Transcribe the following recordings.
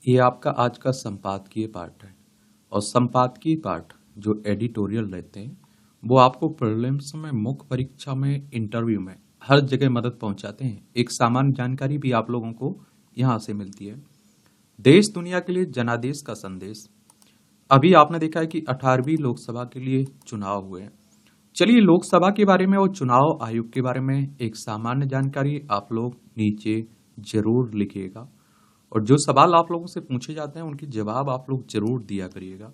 ये आपका आज का संपादकीय पार्ट है। और संपादकीय पार्ट जो एडिटोरियल रहते हैं वो आपको प्रीलिम्स में, मुख्य परीक्षा में, इंटरव्यू में हर जगह मदद पहुंचाते हैं। एक सामान्य जानकारी भी आप लोगों को यहाँ से मिलती है। देश दुनिया के लिए जनादेश का संदेश। अभी आपने देखा है कि 18वीं लोकसभा के लिए चुनाव हुए हैं। चलिए लोकसभा के बारे में और चुनाव आयोग के बारे में एक सामान्य जानकारी आप लोग नीचे जरूर लिखिएगा, और जो सवाल आप लोगों से पूछे जाते हैं उनके जवाब आप लोग जरूर दिया करिएगा।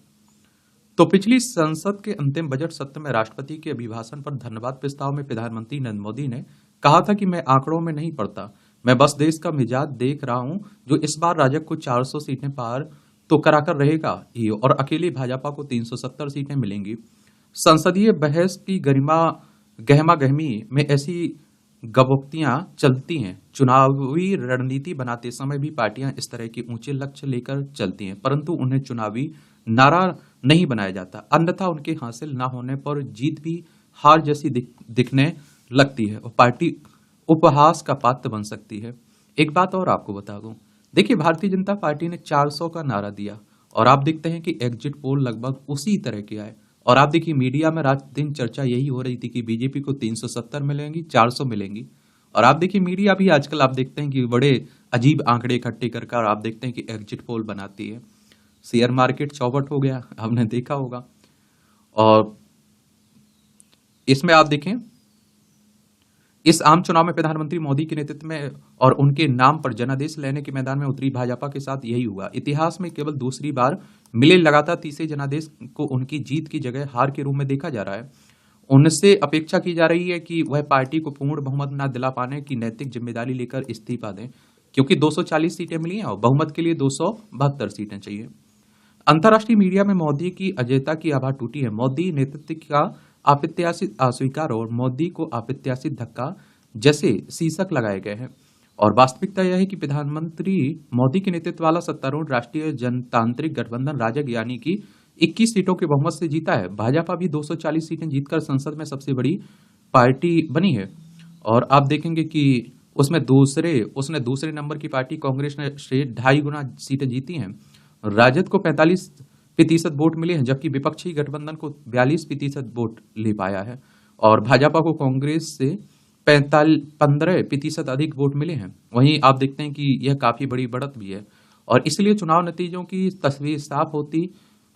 तो पिछली संसद के अंतिम बजट सत्र में राष्ट्रपति के अभिभाषण पर धन्यवाद प्रस्ताव में प्रधानमंत्री नरेंद्र मोदी ने कहा था कि मैं आंकड़ों में नहीं पड़ता, मैं बस देश का मिजाज देख रहा हूं, जो इस बार राजग को 400 सीटें पार तो कराकर रहेगा ही, और अकेली भाजपा को 370 सीटें मिलेंगी। संसदीय बहस की गहमा गहमी में ऐसी गपोक्तियां चलती हैं। चुनावी रणनीति बनाते समय भी पार्टियां इस तरह के ऊंचे लक्ष्य लेकर चलती हैं, परंतु उन्हें चुनावी नारा नहीं बनाया जाता, अन्यथा उनके हासिल न होने पर जीत भी हार जैसी दिखने लगती है और पार्टी उपहास का पात्र बन सकती है। एक बात और आपको बता दूं, देखिए भारतीय जनता पार्टी ने 400 का नारा दिया और आप देखते हैं कि एग्जिट पोल लगभग उसी तरह के आए। और आप देखिए मीडिया में रात दिन चर्चा यही हो रही थी कि बीजेपी को 370 मिलेंगी, 400 मिलेंगी। और आप देखिए मीडिया भी आजकल आप देखते हैं कि बड़े अजीब आंकड़े इकट्ठे कर आप देखते हैं कि एग्जिट पोल बनाती है। शेयर मार्केट चौपट हो गया, आपने देखा होगा। और इसमें आप देखें, इस आम चुनाव में प्रधानमंत्री मोदी के नेतृत्व में और उनके नाम पर जनादेश लेने के मैदान में उतरी भाजपा के साथ यही हुआ। इतिहास में केवल दूसरी बार मिले लगातार तीसरे जनादेश को उनकी जीत की जगह हार के रूप में देखा जा रहा है। उनसे अपेक्षा की जा रही है कि वह पार्टी को पूर्ण बहुमत न दिला पाने की नैतिक जिम्मेदारी लेकर इस्तीफा दें, क्योंकि 240 सीटें मिली हैं और बहुमत के लिए 272 सीटें चाहिए। अंतर्राष्ट्रीय मीडिया में मोदी की अजयता की आभा टूटी है। मोदी नेतृत्व का अप्रत्याशित अस्वीकार और मोदी को अप्रत्याशित धक्का जैसे शीर्षक लगाए गए हैं। और वास्तविकता यह है कि प्रधानमंत्री मोदी के नेतृत्व वाला सत्तारूढ़ राष्ट्रीय जनतांत्रिक गठबंधन राजग यानी कि 21 सीटों के बहुमत से जीता है। भाजपा भी 240 सीटें जीतकर संसद में सबसे बड़ी पार्टी बनी है। और आप देखेंगे कि उसने दूसरे नंबर की पार्टी कांग्रेस ने 2.5 गुना सीटें जीती हैं। राजद को 45% वोट मिले हैं, जबकि विपक्षी गठबंधन को 42% वोट ले पाया है। और भाजपा को कांग्रेस से 15% अधिक वोट मिले हैं। वहीं आप देखते हैं कि यह काफी बड़ी बढ़त भी है। और इसलिए चुनाव नतीजों की तस्वीर साफ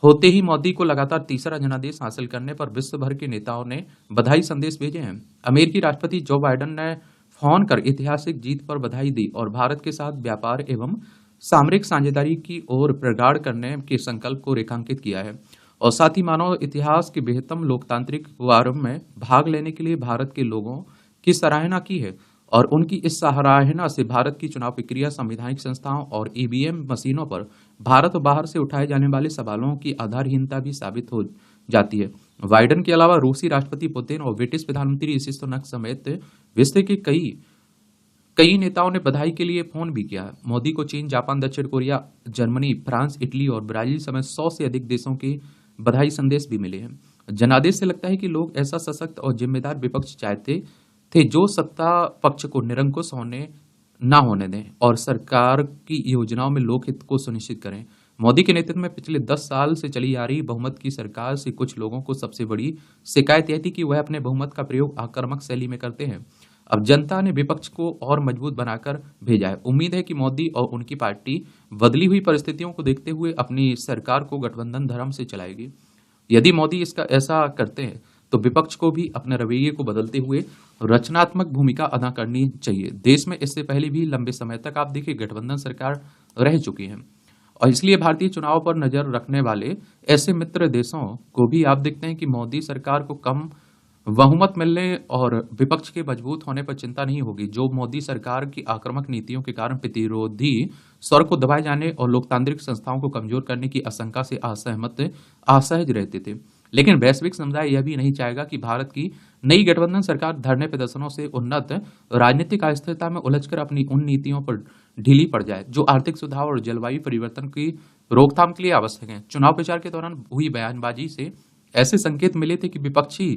होते ही मोदी को लगातार तीसरा जनादेश हासिल करने पर विश्व भर के नेताओं ने बधाई संदेश भेजे हैं। अमेरिकी राष्ट्रपति जो बाइडेन ने फोन कर ऐतिहासिक जीत पर बधाई दी और भारत के साथ व्यापार एवं सामरिक साझेदारी की ओर प्रगाढ़ करने के संकल्प को रेखांकित किया है। और साथ ही मानव इतिहास के बेहतम लोकतांत्रिक वारम में भाग लेने के लिए भारत के लोगों की सराहना की है। और उनकी इस सराहना से भारत की चुनाव प्रक्रिया, संवैधानिक संस्थाओं और ईवीएम मशीनों पर भारत और बाहर से उठाए जाने वाले सवालों की आधारहीनता भी साबित हो जाती है। बाइडेन के अलावा रूसी राष्ट्रपति पुतिन और ब्रिटिश प्रधानमंत्री ऋषि सुनक समेत विश्व के कई नेताओं ने बधाई के लिए फोन भी किया। मोदी को चीन, जापान, दक्षिण कोरिया, जर्मनी, फ्रांस, इटली और ब्राजील समेत 100 से अधिक देशों के बधाई संदेश भी मिले हैं। जनादेश से लगता है कि लोग ऐसा सशक्त और जिम्मेदार विपक्ष चाहते थे जो सत्ता पक्ष को निरंकुश न होने दें और सरकार की योजनाओं में लोकहित को सुनिश्चित करें। मोदी के नेतृत्व में पिछले 10 साल से चली आ रही बहुमत की सरकार से कुछ लोगों को सबसे बड़ी शिकायत यह थी कि वह अपने बहुमत का प्रयोग आक्रामक शैली में करते हैं। अब जनता ने विपक्ष को और मजबूत बनाकर भेजा है। उम्मीद है कि मोदी और उनकी पार्टी बदली हुई परिस्थितियों को देखते हुए अपनी सरकार को गठबंधन धर्म से चलाएगी। यदि मोदी ऐसा करते हैं तो विपक्ष को भी अपने रवैये को बदलते हुए रचनात्मक भूमिका अदा करनी चाहिए। देश में इससे पहले भी लंबे समय तक आप देखिए गठबंधन सरकार रह चुकी है, और इसलिए भारतीय चुनाव पर नजर रखने वाले ऐसे मित्र देशों को भी आप देखते हैं कि मोदी सरकार को कम बहुमत मिलने और विपक्ष के मजबूत होने पर चिंता नहीं होगी, जो मोदी सरकार की आक्रामक नीतियों के कारण प्रतिरोधी स्वर को दबाए जाने और लोकतांत्रिक संस्थाओं को कमजोर करने की आशंका से असहज रहते थे। लेकिन वैश्विक समुदाय यह भी नहीं चाहेगा कि भारत की नई गठबंधन सरकार धरने प्रदर्शनों से उन्नत राजनीतिक अस्थिरता में उलझकर अपनी उन नीतियों पर ढीली पड़ जाए जो आर्थिक सुधार और जलवायु परिवर्तन की रोकथाम के लिए आवश्यक है। चुनाव प्रचार के दौरान हुई बयानबाजी से ऐसे संकेत मिले थे कि विपक्षी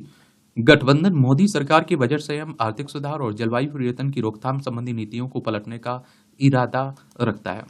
गठबंधन मोदी सरकार के बजट संयम, आर्थिक सुधार और जलवायु परिवर्तन की रोकथाम संबंधी नीतियों को पलटने का इरादा रखता है।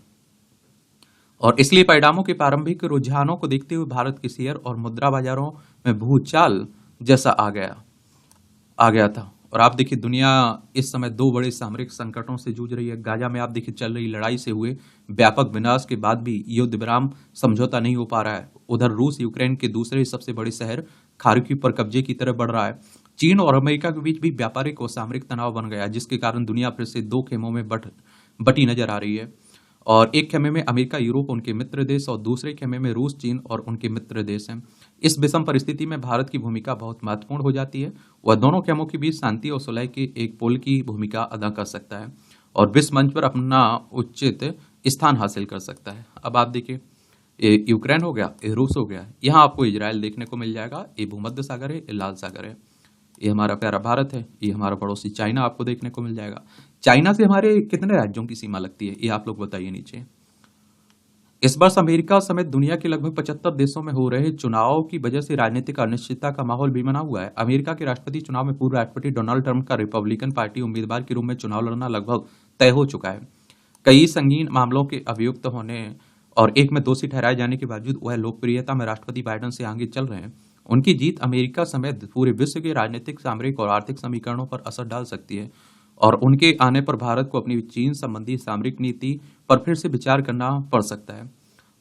और इसलिए परिणामों के प्रारंभिक रुझानों को देखते हुए भारत के शेयर और मुद्रा बाजारों में भूचाल जैसा आ गया था। और आप देखिए दुनिया इस समय दो बड़े सामरिक संकटों से जूझ रही है। गाजा में आप देखिए चल रही लड़ाई से हुए व्यापक विनाश के बाद भी युद्ध विराम समझौता नहीं हो पा रहा है। उधर रूस यूक्रेन के दूसरे सबसे बड़े शहर खार्किव पर कब्जे की तरफ बढ़ रहा है। चीन और अमेरिका के बीच भी व्यापारिक और सामरिक तनाव बन गया, जिसके कारण दुनिया फिर से दो खेमों में बटी नजर आ रही है। और एक खेमे में अमेरिका यूरोप उनके मित्र देश और दूसरे खेमे में रूस चीन और उनके मित्र देश हैं। इस विषम परिस्थिति में भारत की भूमिका बहुत महत्वपूर्ण हो जाती है। वह दोनों खेमों के बीच शांति और सुलह के एक पोल की भूमिका अदा कर सकता है और विश्व मंच पर अपना उचित स्थान हासिल कर सकता है। अब आप देखिए, ये यूक्रेन हो गया, ये रूस हो गया, यहाँ आपको इजराइल देखने को मिल जाएगा। ये भूमध्य सागर है, ये लाल सागर है। ये हमारा प्यारा भारत है, ये हमारा पड़ोसी चाइना आपको देखने को मिल जाएगा। चाइना से हमारे कितने राज्यों की सीमा लगती है, ये आप लोग बताइए नीचे। इस वर्ष अमेरिका समेत दुनिया के लगभग 75 देशों में हो रहे चुनाव की वजह से राजनीतिक अनिश्चितता का माहौल भी बना हुआ है। अमेरिका के राष्ट्रपति चुनाव में पूर्व राष्ट्रपति डोनाल्ड ट्रंप का रिपब्लिकन पार्टी उम्मीदवार के रूप में चुनाव लड़ना लगभग तय हो चुका है। कई संगीन मामलों के अभियुक्त होने और एक में दोषी ठहराए जाने के बावजूद वह लोकप्रियता में राष्ट्रपति बाइडेन से आगे चल रहे हैं। उनकी जीत अमेरिका समेत पूरे विश्व के राजनीतिक, सामरिक और आर्थिक समीकरणों पर असर डाल सकती है और उनके आने पर भारत को अपनी चीन संबंधी सामरिक नीति पर फिर से विचार करना पड़ सकता है।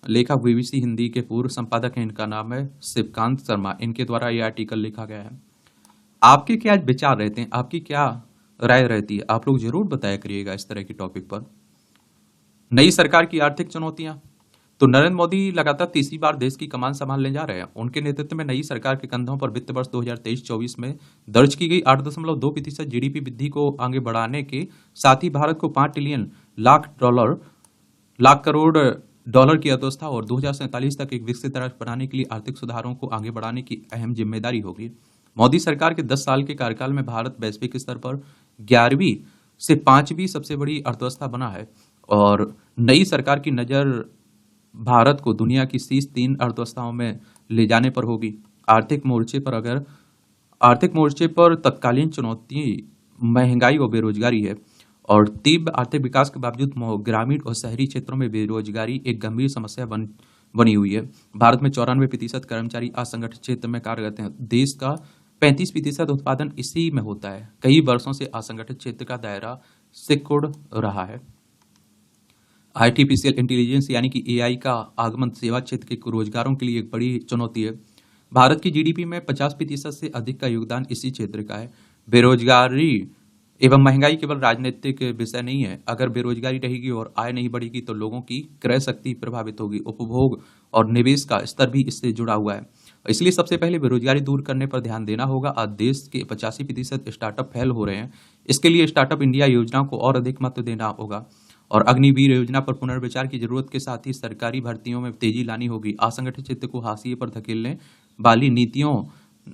लेखक बीबीसी हिंदी के पूर्व संपादक हैं, इनका नाम है शिवकांत शर्मा। इनके द्वारा यह आर्टिकल लिखा गया है। आपके क्या विचार रहते हैं, आपकी क्या राय रहती है, आप लोग जरूर बताया करिएगा इस तरह के टॉपिक पर। नई सरकार की आर्थिक चुनौतियां, तो नरेंद्र मोदी लगातार तीसरी बार देश की कमान संभालने जा रहे हैं। उनके नेतृत्व में नई सरकार के कंधों पर वित्त वर्ष 2023-24 में दर्ज की गई 8.2% जीडीपी वृद्धि को आगे बढ़ाने के साथ ही भारत को 5 ट्रिलियन लाख करोड़ डॉलर की अर्थव्यवस्था और 2047 तक एक विकसित राष्ट्र बनाने के लिए आर्थिक सुधारों को आगे बढ़ाने की अहम जिम्मेदारी होगी। मोदी सरकार के 10 साल के कार्यकाल में भारत वैश्विक स्तर पर 11वीं से 5वीं सबसे बड़ी अर्थव्यवस्था बना है और नई सरकार की नजर भारत को दुनिया की शीर्ष 3 अर्थव्यवस्थाओं में ले जाने पर होगी। आर्थिक मोर्चे पर तत्कालीन चुनौती महंगाई और बेरोजगारी है और तीव्र आर्थिक विकास के बावजूद ग्रामीण और शहरी क्षेत्रों में बेरोजगारी एक गंभीर समस्या बनी हुई है। भारत में 94% कर्मचारी असंगठित क्षेत्र में कार्यरत हैं। देश का 35% उत्पादन इसी में होता है। कई वर्षों से असंगठित क्षेत्र का दायरा सिकुड़ रहा है। आर्टिफिशियल इंटेलिजेंस यानी कि एआई का आगमन सेवा क्षेत्र के रोजगारों के लिए एक बड़ी चुनौती है। भारत की जीडीपी में 50% से अधिक का योगदान इसी क्षेत्र का है। बेरोजगारी एवं महंगाई केवल राजनीतिक विषय नहीं है। अगर बेरोजगारी रहेगी और आय नहीं बढ़ेगी तो लोगों की क्रय शक्ति प्रभावित होगी। उपभोग और निवेश का स्तर भी इससे जुड़ा हुआ है। इसलिए सबसे पहले बेरोजगारी दूर करने पर ध्यान देना होगा। आज देश के 85% स्टार्टअप फेल हो रहे हैं। इसके लिए स्टार्टअप इंडिया योजना को और अधिक महत्व देना होगा और अग्निवीर योजना पर पुनर्विचार की जरूरत के साथ ही सरकारी भर्तियों में तेजी लानी होगी। असंगठित क्षेत्र को हाशिए पर धकेलने वाली नीतियों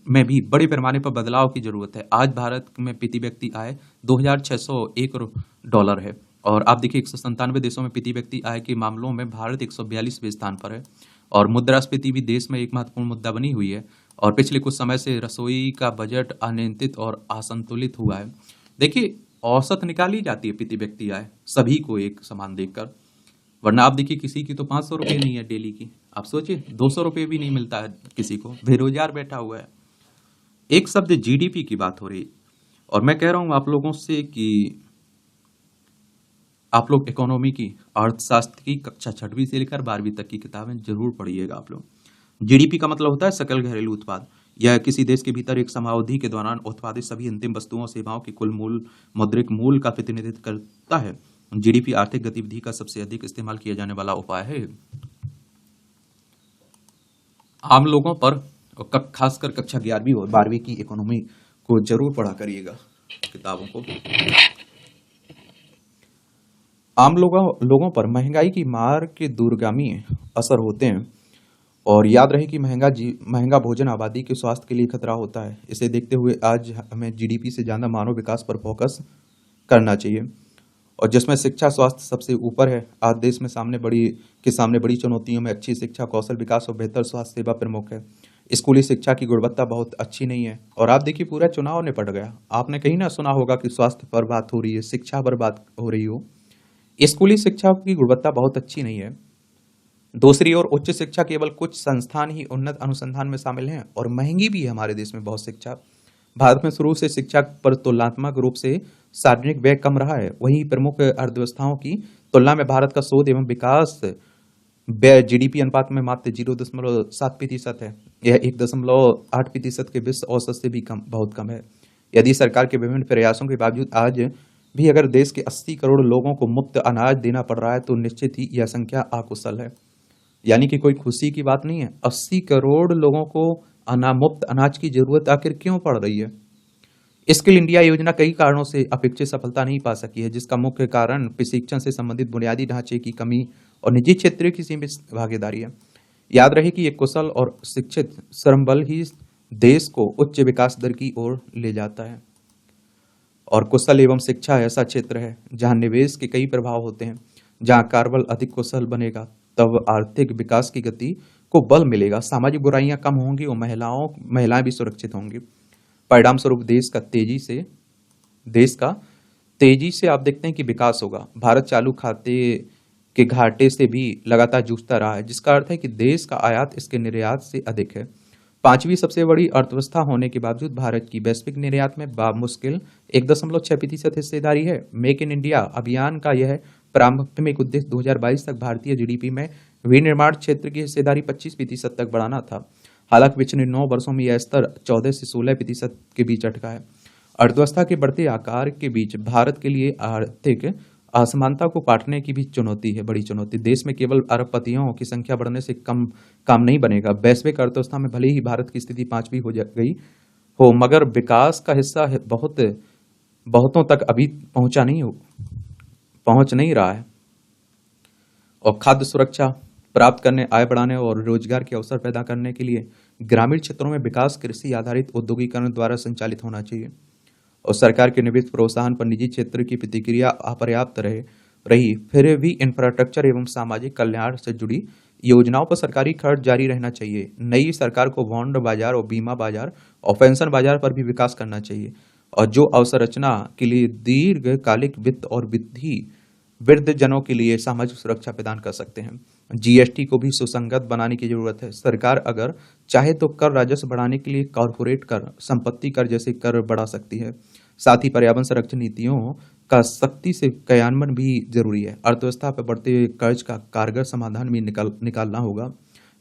में भी बड़े पैमाने पर बदलाव की जरूरत है। आज भारत में प्रति व्यक्ति आय $2601 है और आप देखिए 197 देशों में प्रति व्यक्ति आय के मामलों में भारत 142वें स्थान पर है और मुद्रास्फीति भी देश में एक महत्वपूर्ण मुद्दा बनी हुई है और पिछले कुछ समय से रसोई का बजट अनियंत्रित और असंतुलित हुआ है। देखिए औसत निकाली जाती है प्रति व्यक्ति आय सभी को एक समान देखकर, वरना आप देखिए किसी की तो 500 रुपये नहीं है डेली की। आप सोचिए 200 रुपये भी नहीं मिलता है किसी को, बेरोजगार बैठा हुआ है। एक शब्द जीडीपी की बात हो रही और मैं कह रहा हूं आप लोगों से कि आप लोग इकोनॉमी की, अर्थशास्त्र की कक्षा 6वीं से लेकर 12वीं तक की किताबें जरूर पढ़िएगा आप लोग। जीडीपी का मतलब होता है सकल घरेलू उत्पाद। यह किसी देश के भीतर एक समयावधि के दौरान उत्पादित सभी अंतिम वस्तुओं और सेवाओं के कुल मौद्रिक मूल्य का प्रतिनिधित्व करता है। जीडीपी आर्थिक गतिविधि का सबसे अधिक इस्तेमाल किया जाने वाला उपाय है। आम लोगों पर खासकर कक्षा 11वीं और 12वीं की इकोनॉमी को जरूर पढ़ा करिएगा किताबों को। आम लोगों पर महंगाई की मार के दूरगामी असर होते हैं और याद रहे कि महंगा भोजन आबादी के स्वास्थ्य के लिए खतरा होता है। इसे देखते हुए आज हमें जीडीपी से ज्यादा मानव विकास पर फोकस करना चाहिए और जिसमें शिक्षा स्वास्थ्य सबसे ऊपर है। आज देश में सामने बड़ी चुनौतियों में अच्छी शिक्षा, कौशल विकास और बेहतर स्वास्थ्य सेवा प्रमुख है। स्कूली शिक्षा की गुणवत्ता बहुत अच्छी नहीं है और आप देखिए पूरा चुनाव निपट गया। आपने कहीं ना सुना होगा कि स्वास्थ्य पर बात हो रही है, शिक्षा पर बात हो रही हो। स्कूली शिक्षा की गुणवत्ता बहुत अच्छी नहीं है दूसरी ओर उच्च शिक्षा केवल कुछ संस्थान ही उन्नत अनुसंधान में शामिल हैं और महंगी भी है हमारे देश में बहुत शिक्षा। भारत में शुरू से शिक्षा पर तुलनात्मक रूप से सार्वजनिक व्यय कम रहा है। वहीं प्रमुख अर्थव्यवस्थाओं की तुलना में भारत का शोध एवं विकास व्यय जीडीपी अनुपात में मात्र 0.7% है। यह 1.8% के विश्व औसत से भी कम, बहुत कम है। यदि सरकार के विभिन्न प्रयासों के बावजूद आज भी अगर देश के 80 करोड़ लोगों को मुफ्त अनाज देना पड़ रहा है तो निश्चित ही यह संख्या अकुशल है। यानी कि कोई खुशी की बात नहीं है। 80 करोड़ लोगों को मुफ्त अनाज की जरूरत आखिर क्यों पड़ रही है? स्किल इंडिया योजना कई कारणों से अपेक्षित सफलता नहीं पा सकी है, जिसका मुख्य कारण प्रशिक्षण से संबंधित बुनियादी ढांचे की कमी और निजी क्षेत्र की सीमित भागीदारी है। याद रहे कि एक कुशल और शिक्षित श्रम बल ही देश को उच्च विकास दर की ओर ले जाता है। और कुशल एवं शिक्षा ऐसा क्षेत्र है जहां निवेश के कई प्रभाव होते हैं। जहां कार्यबल अधिक कुशल बनेगा तब आर्थिक विकास की गति को बल मिलेगा, सामाजिक बुराइयां कम होंगी और महिलाएं भी सुरक्षित होंगी। परिणाम स्वरूप देश का तेजी से आप देखते हैं कि विकास होगा। भारत चालू खाते के घाटे से भी लगातार जूझता रहा है, जिसका अर्थ है कि देश का आयात इसके निर्यात से अधिक है। पांचवी सबसे बड़ी अर्थव्यवस्था होने के बावजूद भारत की वैश्विक निर्यात में मुश्किल 1.6% हिस्सेदारी है। मेक इन इंडिया अभियान का यह प्राथमिक उद्देश्य 2022 तक भारतीय जीडीपी में विनिर्माण क्षेत्र की हिस्सेदारी 25% तक बढ़ाना था। हालांकि पिछले 9 वर्षों में यह स्तर 14 से 16% के बीच अटका है। अर्थव्यवस्था के बढ़ते आकार के बीच भारत के लिए आर्थिक असमानता को पाटने की भी चुनौती है, बड़ी चुनौती। देश में केवल अरबपतियों की संख्या बढ़ने से कम काम नहीं बनेगा। वैश्विक अर्थव्यवस्था में भले ही भारत की स्थिति 5वीं हो गई हो, मगर विकास का हिस्सा है बहुतों तक अभी पहुंच नहीं रहा है। और खाद्य सुरक्षा प्राप्त करने, आय बढ़ाने और रोजगार के अवसर पैदा करने के लिए ग्रामीण क्षेत्रों में विकास कृषि आधारित औद्योगिकरण द्वारा संचालित होना चाहिए। और सरकार के निवेश प्रोत्साहन पर निजी क्षेत्र की प्रतिक्रिया अपर्याप्त रही। फिर भी इंफ्रास्ट्रक्चर एवं सामाजिक कल्याण से जुड़ी योजनाओं पर सरकारी खर्च जारी रहना चाहिए। नई सरकार को बॉन्ड बाजार और बीमा बाजार और पेंशन बाजार पर भी विकास करना चाहिए, और जो अवसंरचना के लिए दीर्घकालिक वित्त और वृद्ध जनों के लिए सामाजिक सुरक्षा प्रदान कर सकते हैं। जीएसटी को भी सुसंगत बनाने की जरूरत है। सरकार अगर चाहे तो कर राजस्व बढ़ाने के लिए कॉर्पोरेट कर, संपत्ति कर जैसे कर बढ़ा सकती है। साथ ही पर्यावरण संरक्षण नीतियों का सख्ती से क्रियान्वयन भी जरूरी है। अर्थव्यवस्था पर बढ़ते कर्ज का कारगर समाधान भी निकालना होगा।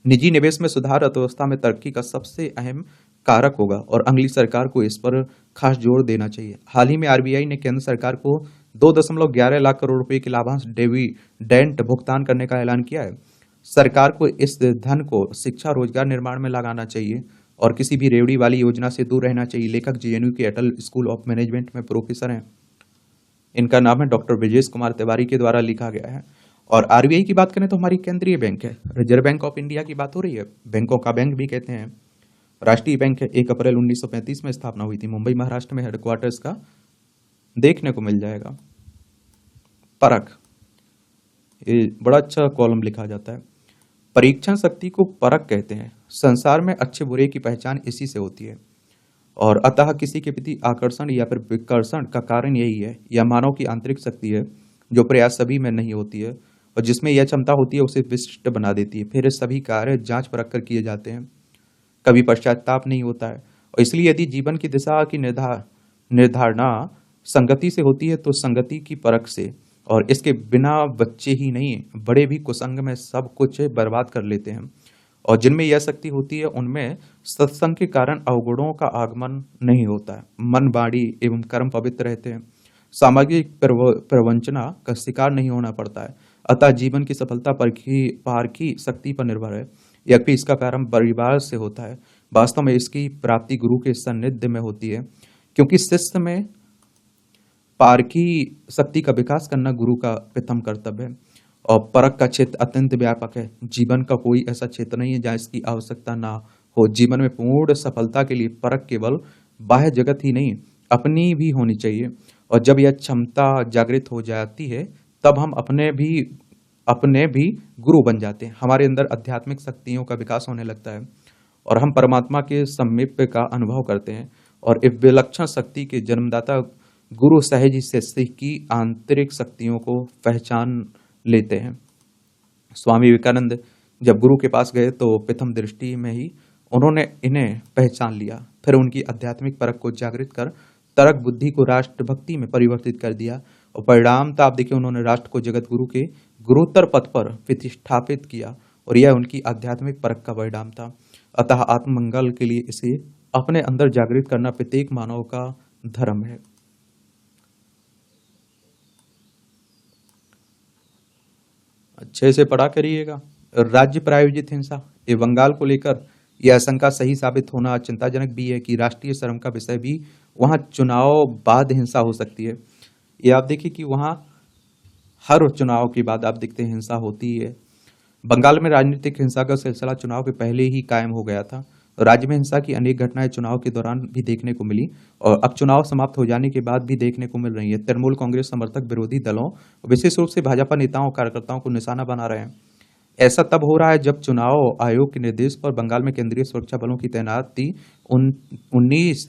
निजी निवेश में सुधार अर्थव्यवस्था में तरक्की का सबसे अहम कारक होगा और अगली सरकार को इस पर खास जोर देना चाहिए। हाल ही में आरबीआई ने केंद्र सरकार को 2.11 लाख करोड़ रुपए के लाभांश डिविडेंड भुगतान करने का ऐलान किया है। सरकार को इस धन को शिक्षा, रोजगार निर्माण में लगाना चाहिए और किसी भी रेवड़ी वाली योजना से दूर रहना चाहिए। लेखक जेएनयू के अटल स्कूल ऑफ मैनेजमेंट में प्रोफेसर हैं। इनका नाम है डॉक्टर ब्रजेश कुमार तिवारी के द्वारा लिखा गया है। और आरबीआई की बात करें तो हमारी केंद्रीय बैंक है, रिजर्व बैंक ऑफ इंडिया की बात हो रही है। बैंकों का बैंक भी कहते हैं। राष्ट्रीय बैंक है। 1 अप्रैल 1935 में स्थापना हुई थी। मुंबई महाराष्ट्र में हेडक्वार्टर्स का देखने को मिल जाएगा। परख, ये बड़ा अच्छा कॉलम लिखा जाता है। परीक्षण शक्ति को परख कहते हैं। संसार में अच्छे बुरे की पहचान इसी से होती है, और अतः किसी के प्रति आकर्षण या फिर विकर्षण का कारण यही है। यह मानव की आंतरिक शक्ति है जो प्रयास सभी में नहीं होती है, और जिसमें यह क्षमता होती है उसे विशिष्ट बना देती है। फिर सभी कार्य जांच परख कर किए जाते हैं, कभी पश्चाताप नहीं होता है। और इसलिए यदि जीवन की दिशा की निर्धारणा संगति से होती है तो संगति की परख से, और इसके बिना बच्चे ही नहीं बड़े भी कुसंग में सब कुछ बर्बाद कर लेते हैं। और जिनमें यह शक्ति होती है उनमें सत्संग के कारण अवगुणों का आगमन नहीं होता है। मन, वाणी एवं कर्म पवित्र रहते हैं। सामाजिक प्रवंचना का शिकार नहीं होना पड़ता है। अतः जीवन की सफलता पारखी शक्ति पर निर्भर है। यह भी इसका प्रारंभ परिवार से होता है। वास्तव में इसकी प्राप्ति गुरु के सानिध्य में होती है, क्योंकि शिष्य में पारखी शक्ति का विकास करना गुरु का प्रथम कर्तव्य है। और परख का क्षेत्र अत्यंत व्यापक है। जीवन का कोई ऐसा क्षेत्र नहीं है जहाँ इसकी आवश्यकता ना हो। जीवन में पूर्ण सफलता के लिए परख केवल बाह्य जगत ही नहीं, अपनी भी होनी चाहिए। और जब यह क्षमता जागृत हो जाती है तब हम अपने भी गुरु बन जाते हैं। हमारे अंदर आध्यात्मिक शक्तियों का विकास होने लगता है और हम परमात्मा के समीप का अनुभव करते हैं। और इस विलक्षण शक्ति के जन्मदाता गुरु सहज ही शिष्य की आंतरिक शक्तियों को पहचान लेते हैं। स्वामी विवेकानंद जब गुरु के पास गए तो प्रथम दृष्टि में ही उन्होंने इन्हें पहचान लिया। फिर उनकी आध्यात्मिक परख को जागृत कर तर्क बुद्धि को राष्ट्रभक्ति में परिवर्तित कर दिया और परिणाम तो आप देखिए उन्होंने राष्ट्र को जगत गुरु के गुरुतर पद पर प्रतिष्ठापित किया और यह उनकी आध्यात्मिक परख का परिणाम था। अतः आत्ममंगल के लिए इसे अपने अंदर जागृत करना प्रत्येक मानव का धर्म है। अच्छे से पढ़ा करिएगा। राज्य प्रायोजित हिंसा ये बंगाल को लेकर यह आशंका सही साबित होना चिंताजनक भी है कि राष्ट्रीय शर्म का विषय भी वहां चुनाव बाद हिंसा हो सकती है। ये आप देखिए कि वहां हर चुनाव के बाद आप देखते हैं हिंसा होती है। बंगाल में राजनीतिक हिंसा का सिलसिला चुनाव के पहले ही कायम हो गया था। राज्य में हिंसा की अनेक घटनाएं चुनाव के दौरान भी देखने को मिली और अब चुनाव समाप्त हो जाने के बाद भी देखने को मिल रही है। तृणमूल कांग्रेस समर्थक विरोधी दलों, विशेष रूप से भाजपा नेताओं और कार्यकर्ताओं को निशाना बना रहे हैं। ऐसा तब हो रहा है जब चुनाव आयोग के निर्देश पर बंगाल में केंद्रीय सुरक्षा बलों की तैनाती 19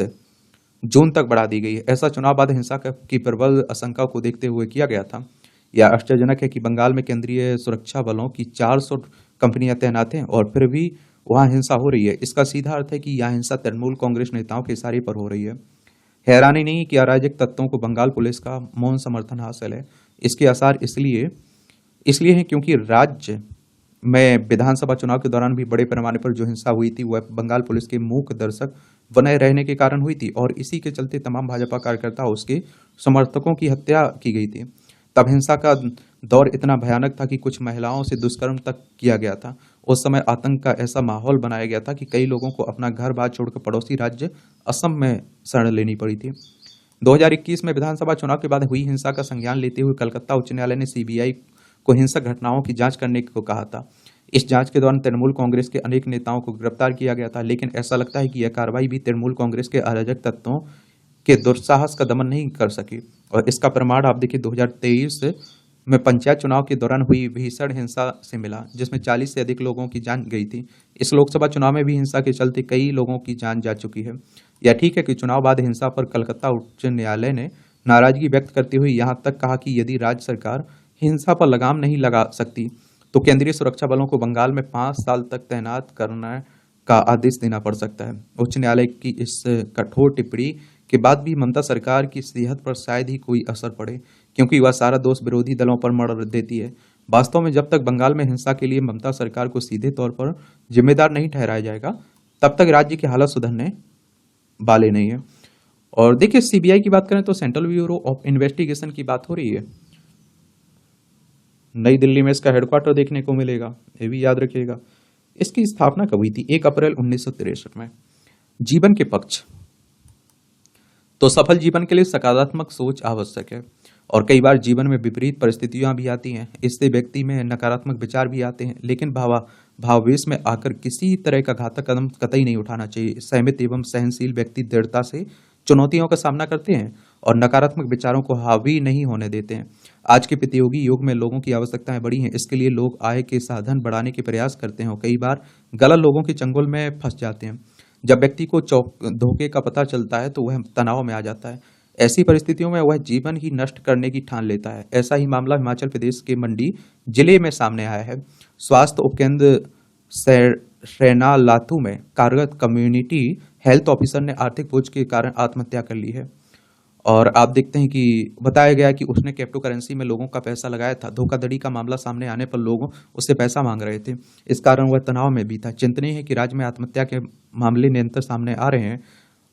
जून तक बढ़ा दी गई है। ऐसा चुनाव बाद हिंसा की प्रबल आशंका को देखते हुए किया गया था। यह आश्चर्यजनक है कि बंगाल में केंद्रीय सुरक्षा बलों की 400 कंपनियां तैनात हैं और फिर भी वहां हिंसा हो रही है। इसका सीधा अर्थ है कि यह हिंसा तृणमूल कांग्रेस नेताओं के इशारे पर हो रही है। हैरानी नहीं कि अराजक तत्वों को बंगाल पुलिस का मौन समर्थन हासिल है। इसके आसार इसलिए हैं क्योंकि राज्य में विधानसभा चुनाव के दौरान भी बड़े पैमाने पर जो हिंसा हुई थी वह बंगाल पुलिस के मूक दर्शक बने रहने के कारण हुई थी और इसी के चलते तमाम भाजपा कार्यकर्ता उसके समर्थकों की हत्या की गई थी। तब हिंसा का दौर इतना भयानक था कि कुछ महिलाओं से दुष्कर्म तक किया गया था। उस समय आतंक का ऐसा माहौल बनाया गया था कि कई लोगों को अपना घर बार छोड़कर पड़ोसी राज्य असम में शरण लेनी पड़ी थी। 2021 में विधानसभा चुनाव के बाद हुई हिंसा का संज्ञान लेते हुए कलकत्ता उच्च न्यायालय ने सीबीआई को हिंसक घटनाओं की जांच करने को कहा था। इस जांच के दौरान तृणमूल कांग्रेस के अनेक नेताओं को गिरफ्तार किया गया था, लेकिन ऐसा लगता है कि यह कार्रवाई भी तृणमूल कांग्रेस के अराजक तत्वों के दुस्साहस का दमन नहीं कर सकी। और इसका प्रमाण आप देखिए 2023 में पंचायत चुनाव के दौरान हुई भीषण हिंसा से मिला, जिसमें 40 से अधिक लोगों की जान गई थी। इस लोकसभा चुनाव में भी हिंसा के चलते कई लोगों की जान जा चुकी है। यह ठीक है कि चुनाव बाद हिंसा पर कलकत्ता उच्च न्यायालय ने नाराजगी व्यक्त करते हुए यहां तक कहा कि यदि राज्य सरकार हिंसा पर लगाम नहीं लगा सकती तो केंद्रीय सुरक्षा बलों को बंगाल में 5 साल तक तैनात करने का आदेश देना पड़ सकता है। उच्च न्यायालय की इस कठोर टिप्पणी के बाद भी ममता सरकार की सेहत पर शायद ही कोई असर पड़े, क्योंकि वह सारा दोष विरोधी दलों पर मढ़ देती है। वास्तव में जब तक बंगाल में हिंसा के लिए ममता सरकार को सीधे तौर पर जिम्मेदार नहीं ठहराया जाएगा तब तक राज्य की हालत सुधरने वाले नहीं है। और देखिए सीबीआई की बात करें तो सेंट्रल ब्यूरो ऑफ इन्वेस्टिगेशन की बात हो रही है। नई दिल्ली में इसका हेडक्वार्टर देखने को मिलेगा, ये भी याद रखिएगा। इसकी स्थापना कब हुई थी? 1 अप्रैल 1963 में। जीवन के पक्ष तो सफल जीवन के लिए सकारात्मक सोच आवश्यक है और कई बार जीवन में विपरीत परिस्थितियां भी आती हैं। इससे व्यक्ति में नकारात्मक विचार भी आते हैं, लेकिन भावावेश में आकर किसी तरह का घातक कदम कतई नहीं उठाना चाहिए। सहमित एवं सहनशील व्यक्ति दृढ़ता से चुनौतियों का सामना करते हैं और नकारात्मक विचारों को हावी नहीं होने देते हैं। आज के प्रतियोगी युग में लोगों की आवश्यकताएं बड़ी हैं, इसके लिए लोग आय के साधन बढ़ाने के प्रयास करते हैं और कई बार गलत लोगों के चंगुल में फंस जाते हैं। जब व्यक्ति को धोखे का पता चलता है तो वह तनाव में आ जाता है। ऐसी परिस्थितियों में वह जीवन ही नष्ट करने की ठान लेता है। ऐसा ही मामला हिमाचल प्रदेश के मंडी जिले में सामने आया है। स्वास्थ्य उपकेंद्र सेनालाथू में कार्यरत कम्युनिटी हेल्थ ऑफिसर ने आर्थिक बोझ के कारण आत्महत्या कर ली है और आप देखते हैं कि बताया गया कि उसने क्रिप्टो करेंसी में लोगों का पैसा लगाया था। धोखाधड़ी का मामला सामने आने पर लोग उससे पैसा मांग रहे थे, इस कारण वह तनाव में भी था। चिंतनीय है कि राज्य में आत्महत्या के मामले निरंतर सामने आ रहे हैं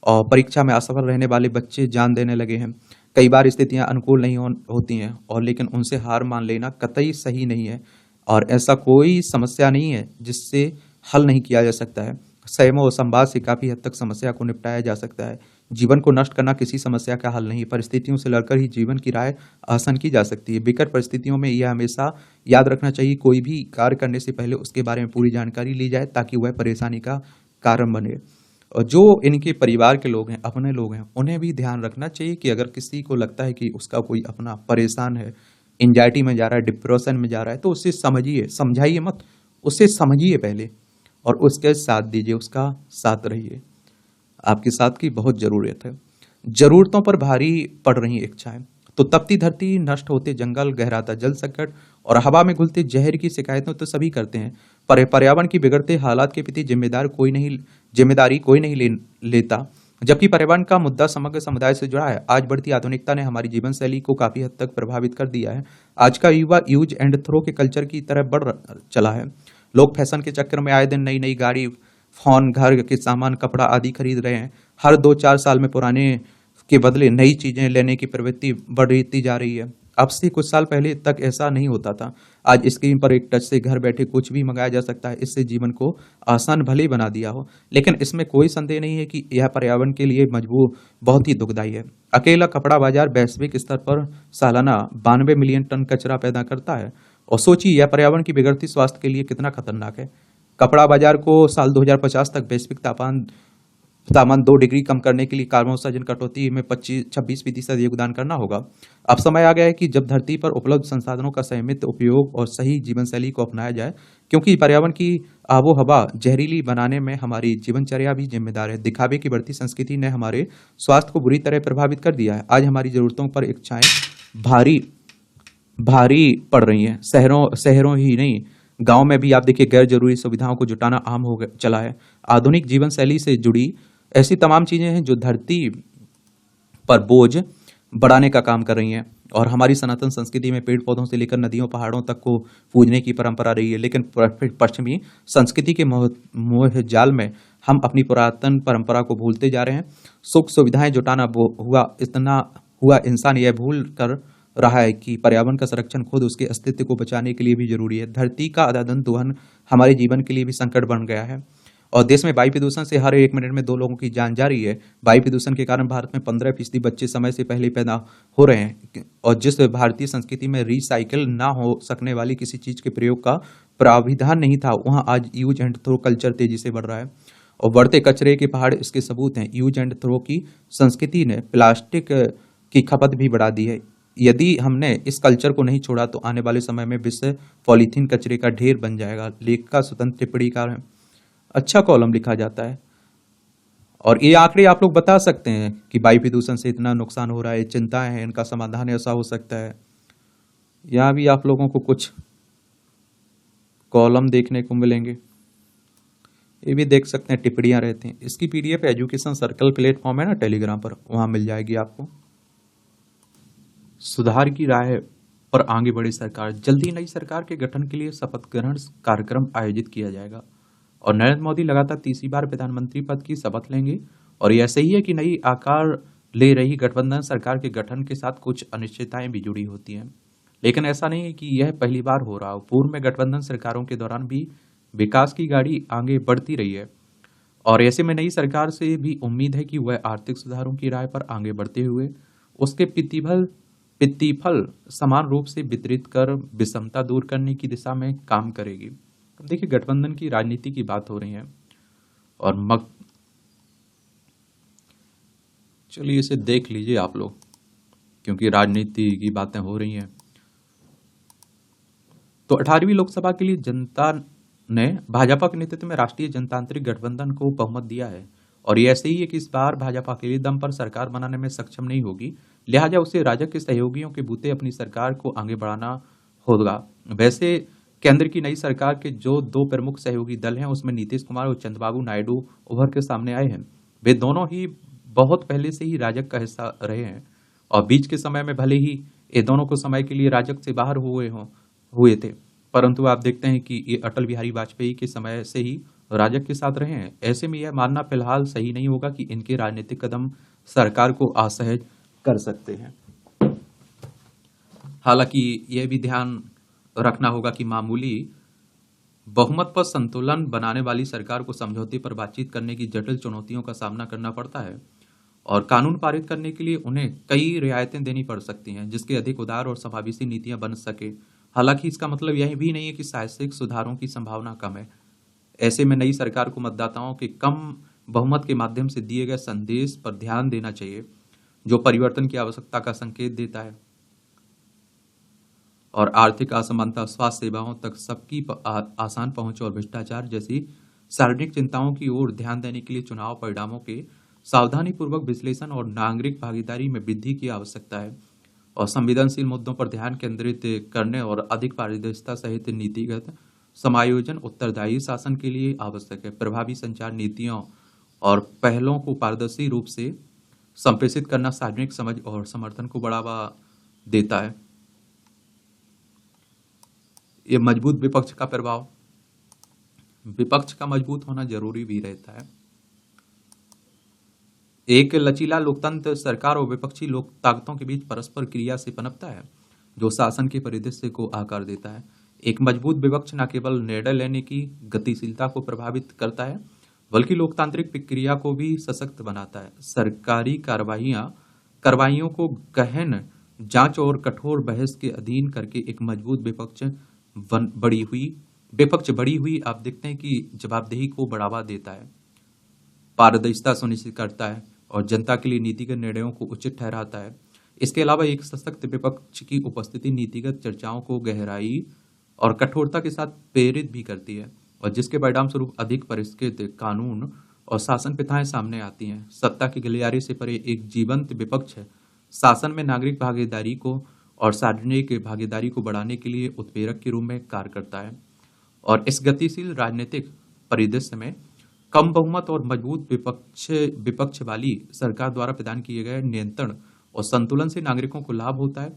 और परीक्षा में असफल रहने वाले बच्चे जान देने लगे हैं। कई बार स्थितियां अनुकूल नहीं होती हैं और लेकिन उनसे हार मान लेना कतई सही नहीं है और ऐसा कोई समस्या नहीं है जिससे हल नहीं किया जा सकता है। संयम और संवाद से काफी हद तक समस्या को निपटाया जा सकता है। जीवन को नष्ट करना किसी समस्या का हल नहीं, परिस्थितियों से लड़कर ही जीवन की राह आसान की जा सकती है। विकट परिस्थितियों में यह हमेशा याद रखना चाहिए, कोई भी कार्य करने से पहले उसके बारे में पूरी जानकारी ली जाए ताकि वह परेशानी का कारण बने। और जो इनके परिवार के लोग हैं, अपने लोग हैं, उन्हें भी ध्यान रखना चाहिए कि अगर किसी को लगता है कि उसका कोई अपना परेशान है, एंजाइटी में जा रहा है, डिप्रेशन में जा रहा है, तो उससे समझिए, समझाइए मत, उससे समझिए पहले और उसके साथ दीजिए, उसका साथ रहिए। आपके साथ की बहुत जरूरत है। जरूरतों पर भारी पड़ रही इच्छाएं तो तपती धरती, नष्ट होते जंगल, गहराता जल संकट और हवा में घुलते जहर की शिकायतें तो सभी करते हैं, पर पर्यावरण की बिगड़ते हालात के प्रति जिम्मेदारी कोई नहीं लेता। जबकि पर्यावरण का मुद्दा समग्र समुदाय से जुड़ा है। आज बढ़ती आधुनिकता ने हमारी जीवन शैली को काफी हद तक प्रभावित कर दिया है। आज का युवा यूज एंड थ्रो के कल्चर की तरफ चला है। लोग फैशन के चक्कर में आए दिन नई नई गाड़ी, फोन, घर के सामान, कपड़ा आदि खरीद रहे हैं। हर 2-4 साल में पुराने के बदले नई चीजें लेने की प्रवृत्ति बढ़ती जा रही है। अब से कुछ साल पहले तक ऐसा नहीं होता था। आज स्क्रीन पर एक टच से घर बैठे कुछ भी मंगाया जा सकता है। इससे जीवन को आसान भले ही बना दिया हो, लेकिन इसमें कोई संदेह नहीं है कि यह पर्यावरण के लिए मजबूर बहुत ही दुखदायी है। अकेला कपड़ा बाजार वैश्विक स्तर पर सालाना 92 मिलियन टन कचरा पैदा करता है। और सोचिए यह पर्यावरण की बिगड़ती स्वास्थ्य के लिए कितना खतरनाक है। कपड़ा बाजार को साल 2050 तक वैश्विक तापमान 2 डिग्री कम करने के लिए कार्बन उत्सर्जन कटौती में 26% योगदान करना होगा। अब समय आ गया है कि जब धरती पर उपलब्ध संसाधनों का संयमित उपयोग और सही जीवन शैली को अपनाया जाए, क्योंकि पर्यावरण की आबो हवा जहरीली बनाने में हमारी जीवनचर्या भी जिम्मेदार है। दिखावे की बढ़ती संस्कृति ने हमारे स्वास्थ्य को बुरी तरह प्रभावित कर दिया है। आज हमारी जरूरतों पर इच्छाएं भारी भारी पड़ रही हैं। शहरों ही नहीं, गांव में भी आप देखिए गैर जरूरी सुविधाओं को जुटाना आम चला है। आधुनिक जीवन शैली से जुड़ी ऐसी तमाम चीजें हैं जो धरती पर बोझ बढ़ाने का काम कर रही हैं। और हमारी सनातन संस्कृति में पेड़ पौधों से लेकर नदियों पहाड़ों तक को पूजने की परंपरा रही है, लेकिन पश्चिमी संस्कृति के मोह जाल में हम अपनी पुरातन परंपरा को भूलते जा रहे हैं। सुख सुविधाएं जुटाना हुआ इंसान यह भूल कर रहा है कि पर्यावरण का संरक्षण खुद उसके अस्तित्व को बचाने के लिए भी जरूरी है। धरती का अंधाधुंध दोहन हमारे जीवन के लिए भी संकट बन गया है। और देश में वायु प्रदूषण से हर 1 मिनट में 2 लोगों की जान जा रही है। वायु प्रदूषण के कारण भारत में 15% बच्चे समय से पहले पैदा हो रहे हैं। और जिस भारतीय संस्कृति में रिसाइकिल ना हो सकने वाली किसी चीज के प्रयोग का प्राविधान नहीं था, वहां आज यूज एंड थ्रो कल्चर तेजी से बढ़ रहा है। और बढ़ते कचरे के पहाड़ इसके सबूत हैं। यूज एंड थ्रो की संस्कृति ने प्लास्टिक की खपत भी बढ़ा दी है। यदि हमने इस कल्चर को नहीं छोड़ा तो आने वाले समय में विश्व पॉलीथीन कचरे का ढेर बन जाएगा। लेखिका स्वतंत्र टिप्पणीकार है, अच्छा कॉलम लिखा जाता है। और ये आंकड़े आप लोग बता सकते हैं कि वायु प्रदूषण से इतना नुकसान हो रहा है, चिंताएं हैं, इनका समाधान ऐसा हो सकता है। यहाँ भी आप लोगों को कुछ कॉलम देखने को मिलेंगे, ये भी देख सकते हैं, टिप्पणियां रहती हैं। इसकी पीडीएफ एजुकेशन सर्कल प्लेटफॉर्म है ना टेलीग्राम पर, वहां मिल जाएगी आपको। सुधार की राह पर आगे बढ़ी सरकार। जल्दी नई सरकार के गठन के लिए शपथ ग्रहण कार्यक्रम आयोजित किया जाएगा। और नरेंद्र मोदी लगातार तीसरी बार प्रधानमंत्री पद की शपथ लेंगे। और यह सही है कि नई आकार ले रही गठबंधन सरकार के गठन के साथ कुछ अनिश्चितताएं भी जुड़ी होती हैं, लेकिन ऐसा नहीं है कि यह पहली बार हो रहा हो। पूर्व में गठबंधन सरकारों के दौरान भी विकास की गाड़ी आगे बढ़ती रही है। और ऐसे में नई सरकार से भी उम्मीद है कि वह आर्थिक सुधारों की राह पर आगे बढ़ते हुए उसके प्रतिफल समान रूप से वितरित कर विषमता दूर करने की दिशा में काम करेगी। अब देखिए गठबंधन की राजनीति की बात हो रही है और चलिए इसे देख लीजिए आप लोग, क्योंकि राजनीति की बातें हो रही हैं। तो 18वीं लोकसभा के लिए जनता ने भाजपा के नेतृत्व में राष्ट्रीय जनतांत्रिक गठबंधन को बहुमत दिया है। और ये ऐसे ही है कि इस बार भाजपा अकेले दम पर सरकार बनाने में सक्षम नहीं होगी, लिहाजा उसे राजग के सहयोगियों के बूते अपनी सरकार को आगे बढ़ाना होगा। वैसे केंद्र की नई सरकार के जो 2 प्रमुख सहयोगी दल हैं, उसमें नीतीश कुमार और चंद्रबाबू नायडू उभर के सामने आए हैं। वे दोनों ही बहुत पहले से ही राजग का हिस्सा रहे हैं और बीच के समय में भले ही ये दोनों को समय के लिए राजग से बाहर हुए थे, परंतु आप देखते हैं कि ये अटल बिहारी वाजपेयी के समय से ही राजग के साथ रहे हैं। ऐसे में यह मानना फिलहाल सही नहीं होगा कि इनके राजनीतिक कदम सरकार को असहज कर सकते हैं। हालांकि यह भी ध्यान रखना होगा कि मामूली बहुमत पर संतुलन बनाने वाली सरकार को समझौते पर बातचीत करने की जटिल चुनौतियों का सामना करना पड़ता है और कानून पारित करने के लिए उन्हें कई रियायतें देनी पड़ सकती हैं, जिसके अधिक उदार और समावेशी नीतियां बन सके। हालांकि इसका मतलब यह भी नहीं है कि साहसिक सुधारों की संभावना कम है। ऐसे में नई सरकार को मतदाताओं के कम बहुमत के माध्यम से दिए गए संदेश पर ध्यान देना चाहिए, जो परिवर्तन की आवश्यकता का संकेत देता है। और आर्थिक असमानता, स्वास्थ्य सेवाओं तक सबकी आसान पहुंच और भ्रष्टाचार जैसी सार्वजनिक चिंताओं की ओर ध्यान देने के लिए चुनाव परिणामों के सावधानीपूर्वक विश्लेषण और नागरिक भागीदारी में वृद्धि की आवश्यकता है। और संवेदनशील मुद्दों पर ध्यान केंद्रित करने और अधिक पारदर्शिता सहित नीतिगत समायोजन उत्तरदायी शासन के लिए आवश्यक है। प्रभावी संचार नीतियों और पहलों को पारदर्शी रूप से संप्रेषित करना सार्वजनिक समझ और समर्थन को बढ़ावा देता है। ये मजबूत विपक्ष का प्रभाव, विपक्ष का मजबूत होना जरूरी भी रहता है। एक लचीला लोकतंत्र सरकार और विपक्षी लोक ताकतों के बीच परस्पर क्रिया से पनपता है, जो शासन के परिदृश्य को आकार देता है। एक मजबूत विपक्ष न केवल निर्णय लेने की गतिशीलता को प्रभावित करता है, बल्कि लोकतांत्रिक प्रक्रिया को भी सशक्त बनाता है। सरकारी कार्रवाइयों को गहन जांच और कठोर बहस के अधीन करके एक मजबूत विपक्ष बड़ी हुई आप देखते हैं कि जवाबदेही को बढ़ावा देता है, पारदर्शिता सुनिश्चित करता है और जनता के लिए नीतिगत निर्णयों को उचित ठहराता है। इसके अलावा एक सशक्त विपक्ष की उपस्थिति नीतिगत चर्चाओं को गहराई और कठोरता के साथ प्रेरित भी करती है, और जिसके परिणाम स्वरूप अधिक परिष्कृत कानून और शासन प्रथाएं सामने आती हैं। सत्ता की गलियारे से परे एक जीवंत विपक्ष शासन में नागरिक भागीदारी को और सार्वजनिक भागीदारी को बढ़ाने के लिए उत्प्रेरक के रूप में कार्य करता है। और इस गतिशील राजनीतिक परिदृश्य में कम बहुमत और मजबूत विपक्ष वाली सरकार द्वारा प्रदान किए गए नियंत्रण और संतुलन से नागरिकों को लाभ होता है।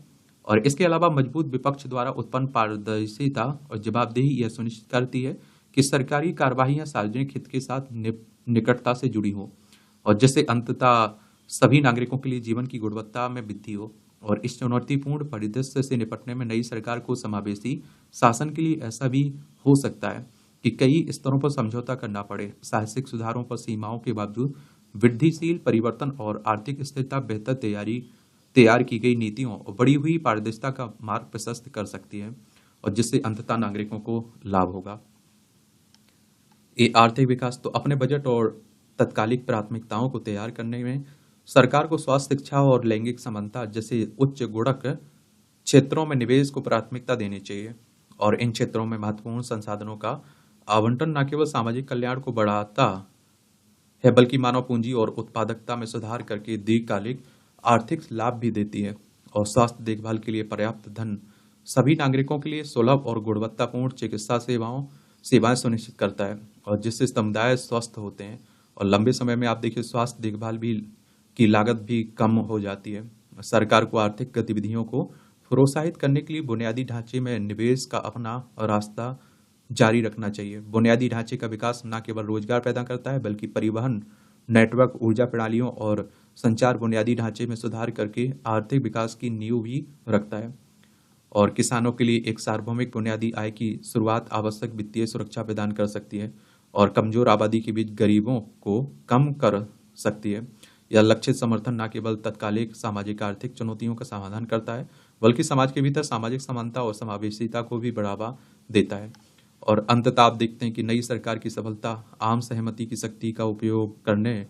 और इसके अलावा मजबूत विपक्ष द्वारा उत्पन्न पारदर्शिता और जवाबदेही यह सुनिश्चित करती है कि सरकारी कार्यवाहियां सार्वजनिक हित के साथ निकटता से जुड़ी हो, और जिससे अंततः सभी नागरिकों के लिए जीवन की गुणवत्ता में वृद्धि हो। और इस चुनौतीपूर्ण परिदृश्य से निपटने में नई सरकार को समावेशी शासन के लिए ऐसा भी हो सकता है कि कई स्तरों पर समझौता करना पड़े। साहसिक सुधारों पर सीमाओं के बावजूद वृद्धिशील परिवर्तन और आर्थिक स्थिरता बेहतर तैयार की गई नीतियों और बढ़ी हुई पारदर्शिता का मार्ग प्रशस्त कर सकती है, और जिससे अंततः नागरिकों को लाभ होगा। ये आर्थिक विकास तो अपने बजट और तत्कालिक प्राथमिकताओं को तैयार करने में सरकार को स्वास्थ्य, शिक्षा और लैंगिक समानता जैसे उच्च गुणक क्षेत्रों में निवेश को प्राथमिकता देनी चाहिए। और इन क्षेत्रों में महत्वपूर्ण संसाधनों का आवंटन न केवल सामाजिक कल्याण को बढ़ाता है, बल्कि मानव पूंजी और उत्पादकता में सुधार करके दीर्घकालिक आर्थिक लाभ भी देती है। और स्वास्थ्य देखभाल के लिए पर्याप्त धन सभी नागरिकों के लिए सुलभ और गुणवत्तापूर्ण चिकित्सा सेवाएं सुनिश्चित करता है, और जिससे समुदाय स्वस्थ होते हैं और लंबे समय में आप देखिए स्वास्थ्य देखभाल भी की लागत भी कम हो जाती है। सरकार को आर्थिक गतिविधियों को प्रोत्साहित करने के लिए बुनियादी ढांचे में निवेश का अपना रास्ता जारी रखना चाहिए। बुनियादी ढांचे का विकास न केवल रोजगार पैदा करता है, बल्कि परिवहन नेटवर्क, ऊर्जा प्रणालियों और संचार बुनियादी ढांचे में सुधार करके आर्थिक विकास की नींव भी रखता है। और किसानों के लिए एक सार्वभौमिक बुनियादी आय की शुरुआत आवश्यक वित्तीय सुरक्षा प्रदान कर सकती है और कमजोर आबादी के बीच गरीबों को कम कर सकती है। यह लक्षित समर्थन न केवल तत्कालिक सामाजिक आर्थिक चुनौतियों का समाधान करता है, बल्कि समाज के भीतर सामाजिक समानता और समावेशिता को भी बढ़ावा देता है। और अंततः आप देखते हैं कि नई सरकार की सफलता आम सहमति की शक्ति का उपयोग करने,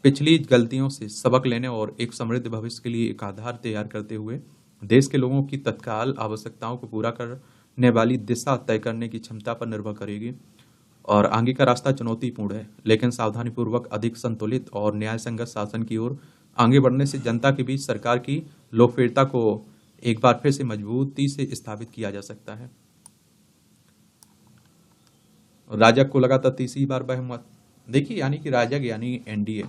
पिछली गलतियों से सबक लेने और एक समृद्ध भविष्य के लिए एक आधार तैयार करते हुए देश के लोगों की तत्काल आवश्यकताओं को पूरा करने वाली दिशा तय करने की क्षमता पर निर्भर करेगी। और आगे का रास्ता चुनौतीपूर्ण है, लेकिन सावधानीपूर्वक अधिक संतुलित और न्याय संगत शासन की ओर आगे बढ़ने से जनता के बीच सरकार की लोकप्रियता को एक बार फिर से मजबूती से स्थापित किया जा सकता है। राजग को लगातार तीसरी बार बहुमत। देखिए, यानी कि राजग यानी एनडीए,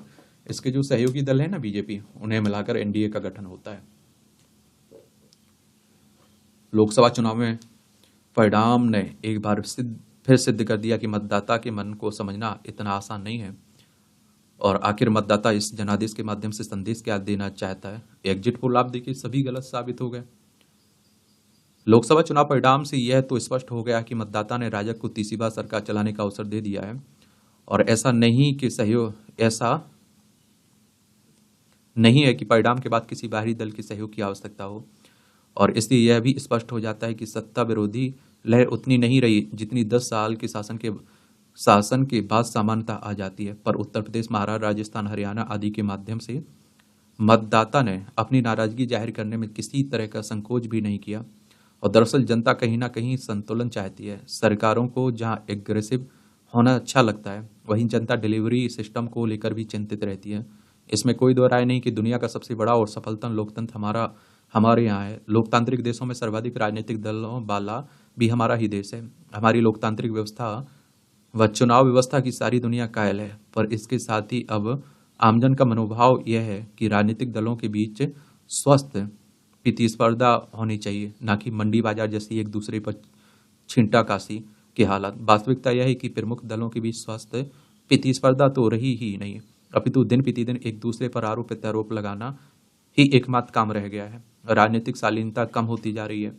इसके जो सहयोगी दल है ना बीजेपी, उन्हें मिलाकर एनडीए का गठन होता है। लोकसभा चुनाव में परिणाम ने एक बार फिर सिद्ध कर दिया कि मतदाता के मन को समझना इतना आसान नहीं है, और आखिर मतदाता इस जनादेश के माध्यम से संदेश क्या देना चाहता है। एग्जिट पोल आप देखिए सभी गलत साबित हो गए। लोकसभा चुनाव परिणाम से यह तो स्पष्ट हो गया कि मतदाता ने राजग को तीसरी बार सरकार चलाने का अवसर दे दिया है, और ऐसा नहीं है कि परिणाम के बाद किसी बाहरी दल के सहयोग की आवश्यकता हो। और इसलिए यह भी स्पष्ट हो जाता है कि सत्ता विरोधी लहर उतनी नहीं रही जितनी 10 साल के शासन के बाद सामान्यता आ जाती है। पर उत्तर प्रदेश, महाराष्ट्र, राजस्थान, हरियाणा आदि के माध्यम से मतदाता ने अपनी नाराजगी जाहिर करने में किसी तरह का संकोच भी नहीं किया। और दरअसल जनता कहीं ना कहीं संतुलन चाहती है। सरकारों को जहां एग्रेसिव होना अच्छा लगता है, वहीं जनता डिलीवरी सिस्टम को लेकर भी चिंतित रहती है। इसमें कोई दो राय नहीं कि दुनिया का सबसे बड़ा और सफलतम लोकतंत्र हमारा हमारे यहाँ है। लोकतांत्रिक देशों में सर्वाधिक राजनीतिक दलों वाला भी हमारा ही देश है। हमारी लोकतांत्रिक व्यवस्था व चुनाव व्यवस्था की सारी दुनिया कायल है, पर इसके साथ ही अब आमजन का मनोभाव यह है कि राजनीतिक दलों के बीच स्वस्थ प्रतिस्पर्धा होनी चाहिए, ना कि मंडी बाजार जैसी एक दूसरे पर छींटाकाशी की हालत। वास्तविकता यह है कि प्रमुख दलों के बीच स्वस्थ प्रतिस्पर्धा तो रही ही नहीं, अपितु दिन प्रतिदिन एक दूसरे पर आरोप प्रत्यारोप लगाना ही एकमात्र काम रह गया है। राजनीतिक शालीनता कम होती जा रही है।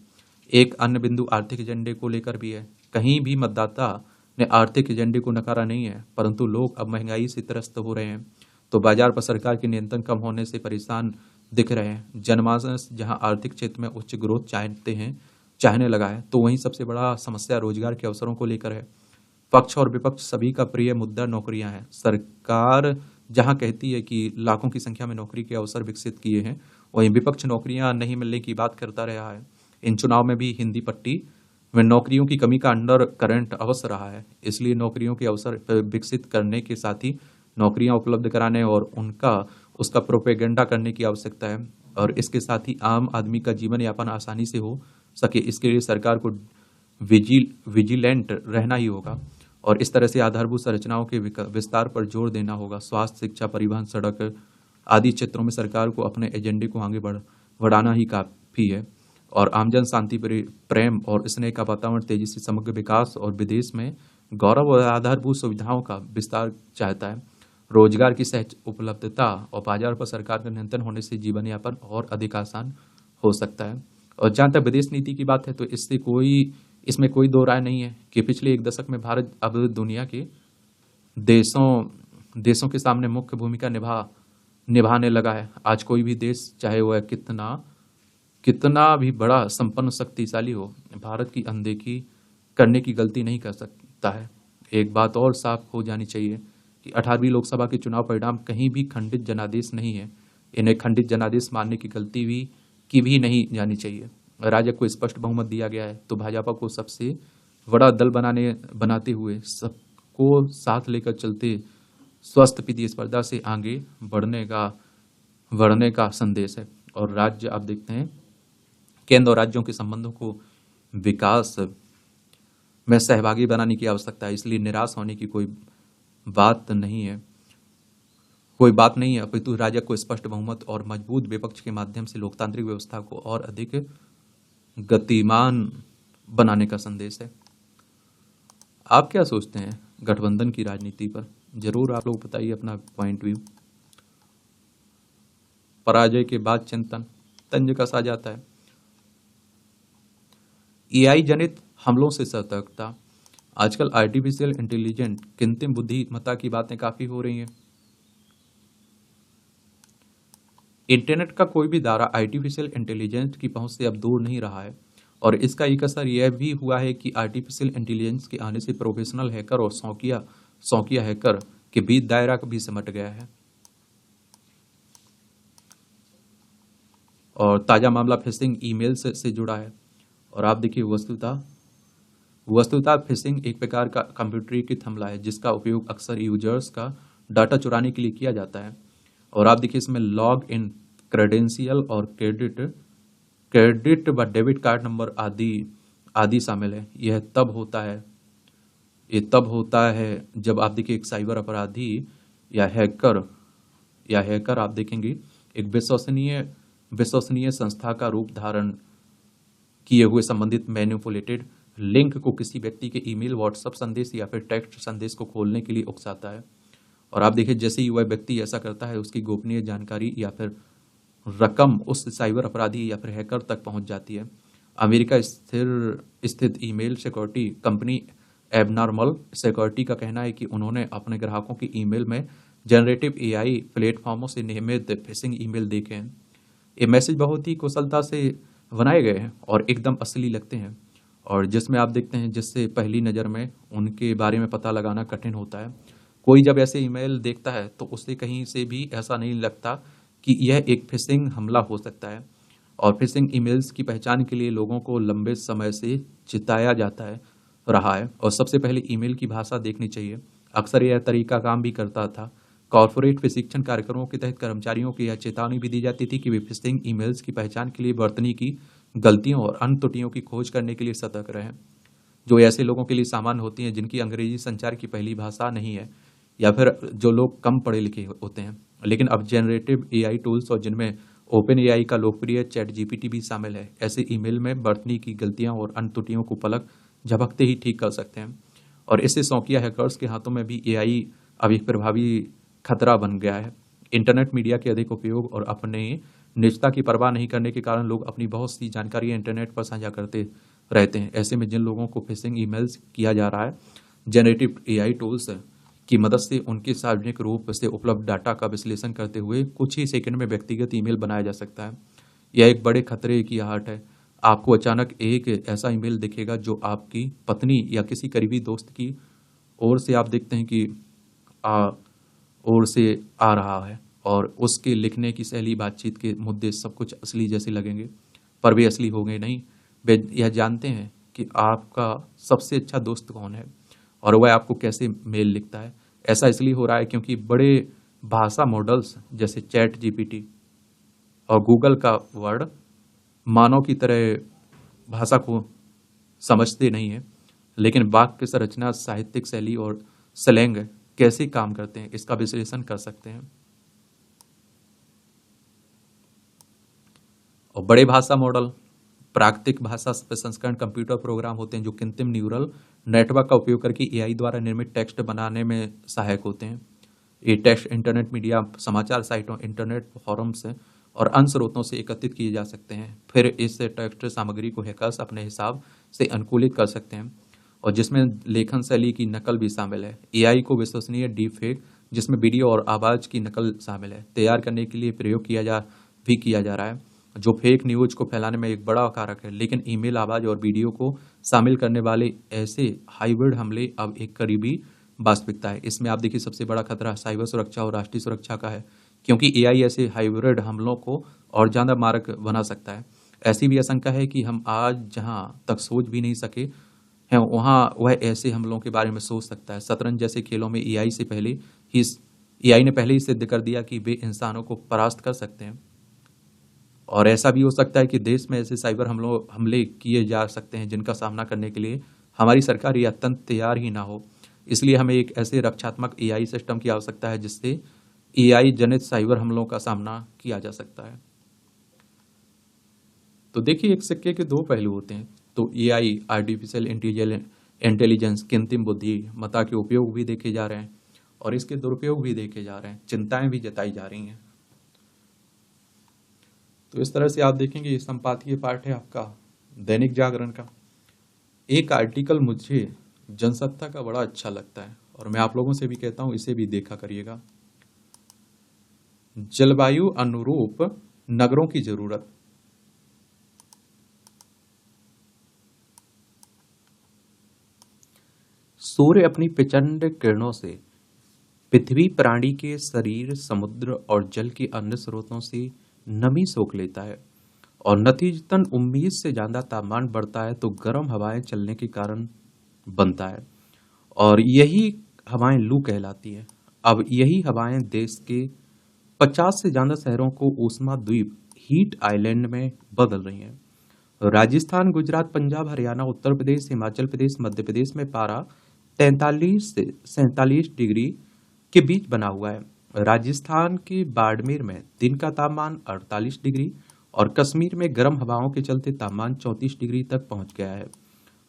एक अन्य बिंदु आर्थिक एजेंडे को लेकर भी है। कहीं भी मतदाता ने आर्थिक एजेंडे को नकारा नहीं है, परंतु लोग अब महंगाई से त्रस्त हो रहे हैं, तो बाजार पर सरकार के नियंत्रण कम होने से परेशान दिख रहे हैं। जनमानस जहां आर्थिक क्षेत्र में उच्च ग्रोथ चाहने लगा है, तो वहीं सबसे बड़ा समस्या रोजगार के अवसरों को लेकर है। पक्ष और विपक्ष सभी का प्रिय मुद्दा नौकरियां हैं। सरकार जहां कहती है कि लाखों की संख्या में नौकरी के अवसर विकसित किए हैं, वहीं विपक्ष नौकरियां नहीं मिलने की बात करता रहा है। इन चुनाव में भी हिंदी पट्टी में नौकरियों की कमी का अंडर करंट अवश्य रहा है। इसलिए नौकरियों के अवसर विकसित करने के साथ ही नौकरियां उपलब्ध कराने और उसका प्रोपेगेंडा करने की आवश्यकता है, और इसके साथ ही आम आदमी का जीवन यापन आसानी से हो सके, इसके लिए सरकार को विजिलेंट रहना ही होगा, और इस तरह से आधारभूत संरचनाओं के विस्तार पर जोर देना होगा। स्वास्थ्य, शिक्षा, परिवहन, सड़क आदि क्षेत्रों में सरकार को अपने एजेंडे को आगे बढ़ाना ही काफी है, और आमजन शांति, प्रेम और स्नेह का वातावरण, तेजी से समग्र विकास और विदेश में गौरव और आधारभूत सुविधाओं का विस्तार चाहता है। रोजगार की सहज उपलब्धता और बाजार पर सरकार का नियंत्रण होने से जीवन यापन और अधिक आसान हो सकता है। और जहाँ तक विदेश नीति की बात है, तो इसमें कोई दो राय नहीं है कि पिछले एक दशक में भारत अब दुनिया के देशों के सामने मुख्य भूमिका निभाने लगा है। आज कोई भी देश, चाहे वह कितना भी बड़ा संपन्न शक्तिशाली हो, भारत की अनदेखी करने की गलती नहीं कर सकता है। एक बात और साफ हो जानी चाहिए कि 18वीं लोकसभा के चुनाव परिणाम कहीं भी खंडित जनादेश नहीं है। इन्हें खंडित जनादेश मानने की गलती भी नहीं जानी चाहिए। राजग को स्पष्ट बहुमत दिया गया है, तो भाजपा को सबसे बड़ा दल बनाते हुए सबको साथ लेकर चलते स्वस्थ प्रतिस्पर्धा से आगे बढ़ने का संदेश है। और राज्य, आप देखते हैं, केंद्र और राज्यों के संबंधों को विकास में सहभागी बनाने की आवश्यकता है। इसलिए निराश होने की कोई बात नहीं है, अपितु राजग को स्पष्ट बहुमत और मजबूत विपक्ष के माध्यम से लोकतांत्रिक व्यवस्था को और अधिक गतिमान बनाने का संदेश है। आप क्या सोचते हैं गठबंधन की राजनीति पर? जरूर आप लोग बताइए अपना पॉइंट व्यू। पराजय के बाद चिंतन, तंज कसा जाता है। एआई जनित हमलों से सतर्कता। आजकल आर्टिफिशियल इंटेलिजेंट, कृत्रिम बुद्धिमत्ता की बातें काफी हो रही हैं। इंटरनेट का कोई भी दायरा आर्टिफिशियल इंटेलिजेंस की पहुंच से अब दूर नहीं रहा है, और इसका एक असर यह भी हुआ है कि आर्टिफिशियल इंटेलिजेंस के आने से प्रोफेशनल हैकर और शौकिया हैकर के बीच दायरा भी सिमट गया है। और ताजा मामला फिशिंग ईमेल से जुड़ा है। और आप देखिए, वस्तुतः फिशिंग एक प्रकार का कंप्यूटरीकृत हमला है, जिसका उपयोग अक्सर यूजर्स का डाटा चुराने के लिए किया जाता है। और आप देखिए, इसमें लॉग इन क्रेडेंशियल और क्रेडिट व डेबिट कार्ड नंबर आदि शामिल है। यह तब होता है जब आप देखिए एक साइबर अपराधी या हैकर आप देखेंगे एक विश्वसनीय संस्था का रूप धारण किए हुए संबंधित मैनिपुलेटेड लिंक को किसी व्यक्ति के ईमेल, व्हाट्सएप संदेश या फिर टेक्स्ट संदेश को खोलने के लिए उकसाता है। और आप देखिए, जैसे ही वह व्यक्ति ऐसा करता है, उसकी गोपनीय जानकारी या फिर रकम उस साइबर अपराधी या फिर हैकर तक पहुंच जाती है। अमेरिका स्थित email security company abnormal security का कहना है कि उन्होंने अपने ग्राहकों की ईमेल में जनरेटिव एआई प्लेटफॉर्मों से निर्मित फिशिंग ईमेल देखे हैं। ये मैसेज बहुत ही कुशलता से बनाए गए हैं और एकदम असली लगते हैं, और जिसमें आप देखते हैं जिससे पहली नज़र में उनके बारे में पता लगाना कठिन होता है। कोई जब ऐसे ईमेल देखता है तो उसे कहीं से भी ऐसा नहीं लगता कि यह एक फिशिंग हमला हो सकता है। और फिशिंग ईमेल्स की पहचान के लिए लोगों को लंबे समय से चिताया जाता रहा है, और सबसे पहले ईमेल की भाषा देखनी चाहिए। अक्सर यह तरीका काम भी करता था, कॉर्पोरेट प्रशिक्षण कार्यक्रमों के तहत कर्मचारियों को यह चेतावनी भी दी जाती थी कि वे फिशिंग ईमेल्स की पहचान के लिए बरतनी की गलतियों और अन्य त्रुटियों की खोज करने के लिए सतर्क रहें, जो ऐसे लोगों के लिए सामान्य होती हैं जिनकी अंग्रेजी संचार की पहली भाषा नहीं है, या फिर जो लोग कम पढ़े लिखे होते हैं। लेकिन अब जनरेटिव एआई टूल्स, और जिनमें ओपन एआई का लोकप्रिय चैट जीपीटी भी शामिल है, ऐसे ईमेल में बरतनी की गलतियां और अन्य त्रुटियों को पलक झपकते ही ठीक कर सकते हैं। और इससे शौकिया हैकर्स के हाथों में भी एआई अब एक प्रभावी खतरा बन गया है। इंटरनेट मीडिया के अधिक उपयोग और अपने निजता की परवाह नहीं करने के कारण लोग अपनी बहुत सी जानकारी इंटरनेट पर साझा करते रहते हैं। ऐसे में जिन लोगों को फिशिंग ईमेल्स किया जा रहा है, जनरेटिव एआई टूल्स की मदद से उनके सार्वजनिक रूप से उपलब्ध डाटा का विश्लेषण करते हुए कुछ ही सेकंड में व्यक्तिगत ईमेल बनाया जा सकता है। यह एक बड़े खतरे की आहट है। आपको अचानक एक ऐसा ईमेल दिखेगा जो आपकी पत्नी या किसी करीबी दोस्त की ओर से आप देखते हैं कि ओर से आ रहा है, और उसके लिखने की शैली, बातचीत के मुद्दे सब कुछ असली जैसे लगेंगे, पर वे असली होंगे नहीं। वे यह जानते हैं कि आपका सबसे अच्छा दोस्त कौन है और वह आपको कैसे मेल लिखता है। ऐसा इसलिए हो रहा है क्योंकि बड़े भाषा मॉडल्स जैसे चैट जीपीटी और गूगल का वर्ड मानव की तरह भाषा को समझते नहीं है, लेकिन वाक्य संरचना, साहित्यिक शैली और स्लैंग कैसे काम करते हैं इसका विश्लेषण कर सकते हैं। और बड़े भाषा मॉडल प्राकृतिक भाषा प्रसंस्करण कंप्यूटर प्रोग्राम होते हैं जो कृत्रिम न्यूरल नेटवर्क का उपयोग करके एआई द्वारा निर्मित टेक्स्ट बनाने में सहायक होते हैं। ये टेक्स्ट इंटरनेट मीडिया, समाचार साइटों, इंटरनेट फोरम्स और अन्य स्रोतों से एकत्रित किए जा सकते हैं। फिर इस टेक्स्ट सामग्री को हैकर्स अपने हिसाब से अनुकूलित कर सकते हैं, और जिसमें लेखन शैली की नकल भी शामिल है। एआई को विश्वसनीय डीप फेक, जिसमें वीडियो और आवाज की नकल शामिल है, तैयार करने के लिए प्रयोग किया जा रहा है, जो फेक न्यूज को फैलाने में एक बड़ा कारक है। लेकिन ईमेल, आवाज और वीडियो को शामिल करने वाले ऐसे हाइब्रिड हमले अब एक करीबी वास्तविकता है। इसमें आप देखिए सबसे बड़ा खतरा साइबर सुरक्षा और राष्ट्रीय सुरक्षा का है, क्योंकि एआई ऐसे हाइब्रिड हमलों को और ज्यादा मारक बना सकता है। ऐसी भी आशंका है कि हम आज जहां तक सोच भी नहीं सके हैं, वहां वह ऐसे हमलों के बारे में सोच सकता है। शतरंज जैसे खेलों में एआई ने पहले ही सिद्ध कर दिया कि वे इंसानों को परास्त कर सकते हैं। और ऐसा भी हो सकता है कि देश में ऐसे साइबर हमले किए जा सकते हैं जिनका सामना करने के लिए हमारी सरकार या तंत्र तैयार ही ना हो। इसलिए हमें एक ऐसे रक्षात्मक एआई सिस्टम की आवश्यकता है जिससे एआई जनित साइबर हमलों का सामना किया जा सकता है। तो देखिए, एक सिक्के के दो पहलू होते हैं। तो एआई, आर्टिफिशियल इंटेलिजेंस, कृत्रिम बुद्धिमत्ता के उपयोग भी देखे जा रहे हैं और इसके दुरुपयोग भी देखे जा रहे हैं, चिंताएं भी जताई जा रही हैं। तो इस तरह से आप देखेंगे, ये संपादकीय पार्ट है आपका दैनिक जागरण का। एक आर्टिकल मुझे जनसत्ता का बड़ा अच्छा लगता है और मैं आप लोगों से भी कहता हूं इसे भी देखा करिएगा। जलवायु अनुरूप नगरों की जरूरत। सूर्य अपनी प्रचंड किरणों से पृथ्वी प्राणी के शरीर, समुद्र और जल के अन्य स्रोतों से नमी सोख लेता है, और नतीजतन उम्मीद से ज्यादा तापमान बढ़ता है तो गर्म हवाएं चलने के कारण बनता है, और यही हवाएं लू कहलाती है। अब यही हवाएं देश के 50 से ज्यादा शहरों को ऊष्मा द्वीप, हीट आइलैंड में बदल रही हैं। राजस्थान, गुजरात, पंजाब, हरियाणा, उत्तर प्रदेश, हिमाचल प्रदेश, मध्य प्रदेश में पारा 43 से 47 डिग्री के बीच बना हुआ है। राजस्थान के बाड़मेर में दिन का तापमान 48 डिग्री और कश्मीर में गर्म हवाओं के चलते तापमान 34 डिग्री तक पहुंच गया है।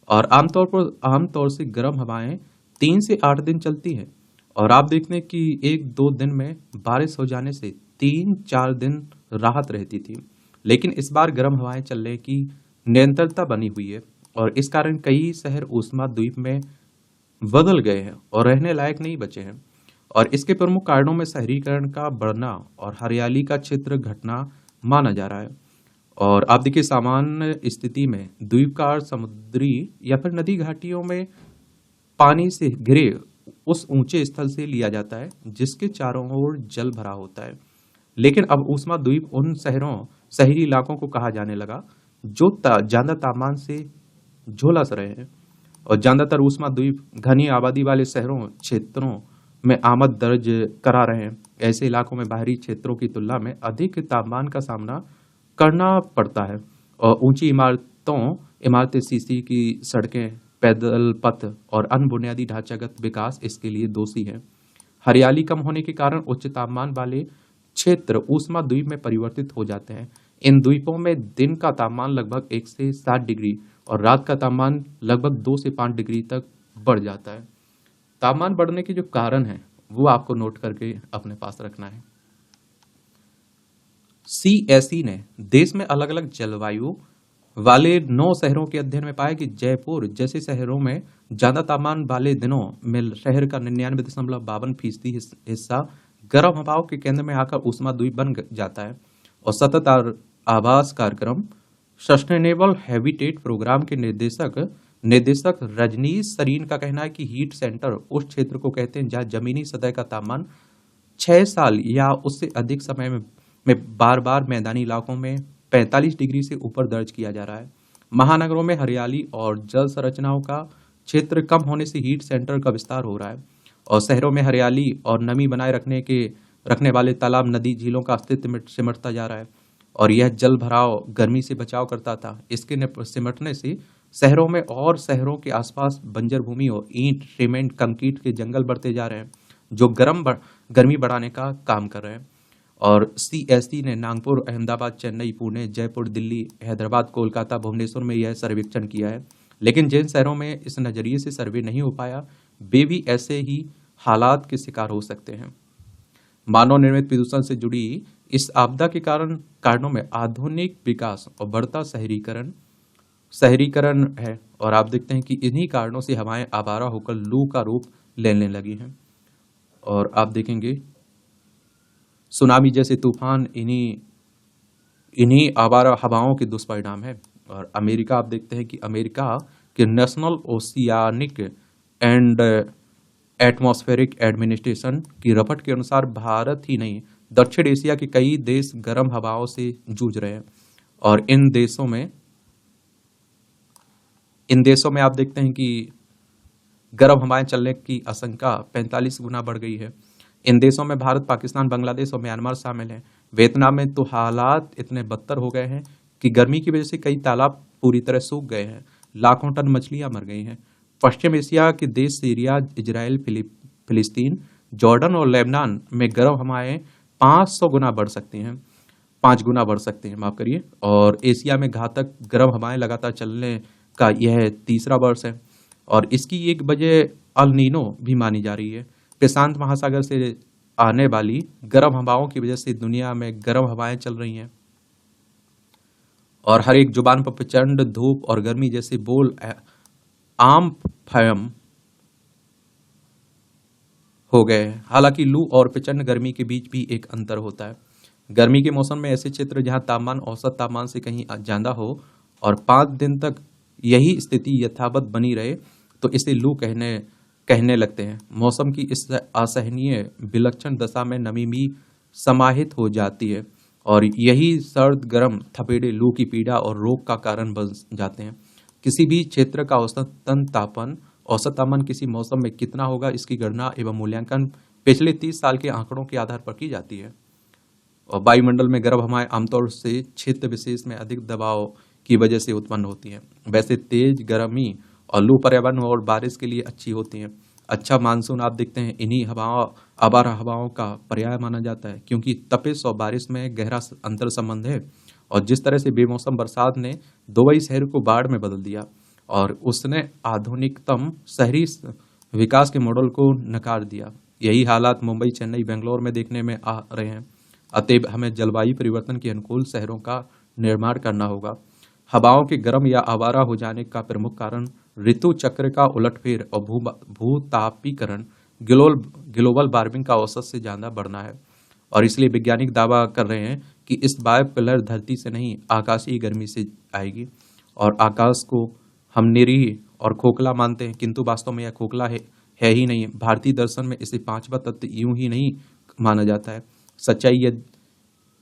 और आमतौर से गर्म हवाएं 3 से 8 दिन चलती हैं, और आप देखते हैं कि 1-2 दिन में बारिश हो जाने से 3-4 दिन राहत रहती थी। लेकिन इस बार गर्म हवाएं चलने की निरंतरता बनी हुई है, और इस कारण कई शहर ऊष्मा द्वीप में बदल गए हैं और रहने लायक नहीं बचे हैं। और इसके प्रमुख कारणों में शहरीकरण का बढ़ना और हरियाली का क्षेत्र घटना माना जा रहा है। और आप देखिए, सामान्य स्थिति में द्वीपकार समुद्री या फिर नदी घाटियों में पानी से घिरे उस ऊंचे स्थल से लिया जाता है जिसके चारों ओर जल भरा होता है। लेकिन अब ऊष्मा द्वीप उन शहरी इलाकों को कहा जाने लगा जो ज्यादा तापमान से झुलस रहे हैं, और ज्यादातर ऊष्मा द्वीप घनी आबादी वाले शहरों, क्षेत्रों में आमद दर्ज करा रहे हैं। ऐसे इलाकों में बाहरी क्षेत्रों की तुलना में अधिक तापमान का सामना करना पड़ता है और ऊंची इमारतें, सीसी की सड़कें, पैदल पथ और अन्य बुनियादी ढांचागत विकास इसके लिए दोषी है। हरियाली कम होने के कारण उच्च तापमान वाले क्षेत्र ऊष्मा द्वीप में परिवर्तित हो जाते हैं। इन द्वीपों में दिन का तापमान लगभग 1 से 7 डिग्री और रात का तापमान लगभग 2 से 5 डिग्री तक बढ़ जाता है। तापमान बढ़ने के जो कारण है वो आपको नोट करके अपने पास रखना है। CSE ने देश में अलग अलग जलवायु वाले 9 शहरों के अध्ययन में पाया कि जयपुर जैसे शहरों में ज्यादा तापमान वाले दिनों में शहर का 99.52% हिस्सा गर्म हवाओं के केंद्र में आकर ऊष्माद्वीप बन जाता है। और सतत आवास कार्यक्रम सस्टेनेबल हैबिटेट प्रोग्राम के निदेशक रजनीश सरीन का कहना है कि हीट सेंटर उस क्षेत्र को कहते हैं जहां जमीनी सतह का तापमान 6 साल या उससे अधिक समय में बार बार मैदानी इलाकों में 45 डिग्री से ऊपर दर्ज किया जा रहा है। महानगरों में हरियाली और जल संरचनाओं का क्षेत्र कम होने से हीट सेंटर का विस्तार हो रहा है और शहरों में हरियाली और नमी बनाए रखने वाले तालाब, नदी, झीलों का अस्तित्व सिमटता जा रहा है और यह जल भराव गर्मी से बचाव करता था। इसके सिमटने से शहरों में और शहरों के आसपास बंजर भूमि और ईंट, सीमेंट, कंक्रीट के जंगल बढ़ते जा रहे हैं जो गर्मी बढ़ाने का काम कर रहे हैं। और CSE ने नागपुर, अहमदाबाद, चेन्नई, पुणे, जयपुर, दिल्ली, हैदराबाद, कोलकाता, भुवनेश्वर में यह सर्वेक्षण किया है। लेकिन जिन शहरों में इस नजरिए से सर्वे नहीं हो पाया वे भी ऐसे ही हालात के शिकार हो सकते हैं। मानव निर्मित प्रदूषण से जुड़ी इस आपदा के कारणों में आधुनिक विकास और बढ़ता शहरीकरण है और आप देखते हैं कि इन्हीं कारणों से हवाएं आवारा होकर लू का रूप लेने लगी हैं। और आप देखेंगे सुनामी जैसे तूफान इन्हीं आवारा हवाओं के दुष्परिणाम है। और अमेरिका, आप देखते हैं कि अमेरिका के national oceanic and atmospheric administration की रिपोर्ट के अनुसार भारत ही नहीं दक्षिण एशिया के कई देश गर्म हवाओं से जूझ रहे हैं और इन देशों में आप देखते हैं कि गर्म हवाएं चलने की आशंका 45 गुना बढ़ गई है। इन देशों में भारत, पाकिस्तान, बांग्लादेश और म्यांमार शामिल हैं। वियतनाम में तो हालात इतने बदतर हो गए हैं कि गर्मी की वजह से कई तालाब पूरी तरह सूख गए हैं, लाखों टन मछलियां मर गई हैं। पश्चिम एशिया के देश सीरिया, इजराइल, फिलिस्तीन, जॉर्डन और लेबनान में गर्म हवाएं 5 गुना बढ़ सकती हैं, माफ करिए। और एशिया में घातक गर्म हवाएं लगातार चलने का यह तीसरा वर्ष है और इसकी एक वजह अल नीनो भी मानी जा रही है। प्रशांत महासागर से आने वाली गर्म हवाओं की वजह से दुनिया में गर्म हवाएं चल रही हैं और हर एक जुबान पर प्रचंड धूप और गर्मी जैसे बोल आम फयम हो गए हैं। हालांकि लू और प्रचंड गर्मी के बीच भी एक अंतर होता है। गर्मी के मौसम में ऐसे क्षेत्र जहां तापमान औसत तापमान से कहीं ज्यादा हो और 5 दिन तक यही स्थिति यथावत बनी रहे तो इसे लू कहने लगते हैं। मौसम की इस असहनीय विलक्षण दशा में नमी भी समाहित हो जाती है और यही सर्द गर्म थपेड़े लू की पीड़ा और रोग का कारण बन जाते हैं। किसी भी क्षेत्र का औसत तापमान किसी मौसम में कितना होगा इसकी गणना एवं मूल्यांकन पिछले 30 साल के आंकड़ों के आधार पर की जाती है। और वायुमंडल में गर्म हवाएं आमतौर से क्षेत्र विशेष में अधिक दबाव की वजह से उत्पन्न होती हैं। वैसे तेज गर्मी और लू पर्यावरण और बारिश के लिए अच्छी होती हैं। अच्छा मानसून आप देखते हैं इन्हीं आवारा हवाओं का पर्याय माना जाता है क्योंकि तपिश और बारिश में गहरा अंतर संबंध है। और जिस तरह से बेमौसम बरसात ने दुबई शहर को बाढ़ में बदल दिया और उसने आधुनिकतम शहरी विकास के मॉडल को नकार दिया, यही हालात मुंबई, चेन्नई, बेंगलोर में देखने में आ रहे हैं। अतएव हमें जलवायु परिवर्तन के अनुकूल शहरों का निर्माण करना होगा। हवाओं के गर्म या आवारा हो जाने का प्रमुख कारण ऋतु चक्र का उलटफेर और भूतापीकरण, ग्लोबल वार्मिंग का औसत से ज्यादा बढ़ना है। और इसलिए वैज्ञानिक दावा कर रहे हैं कि इस बायोपिलर धरती से नहीं आकाशीय गर्मी से आएगी। और आकाश को हम निरीह और खोखला मानते हैं किंतु वास्तव में यह खोखला है ही नहीं। भारतीय दर्शन में इसे 5वां तत्व यूं ही नहीं माना जाता है।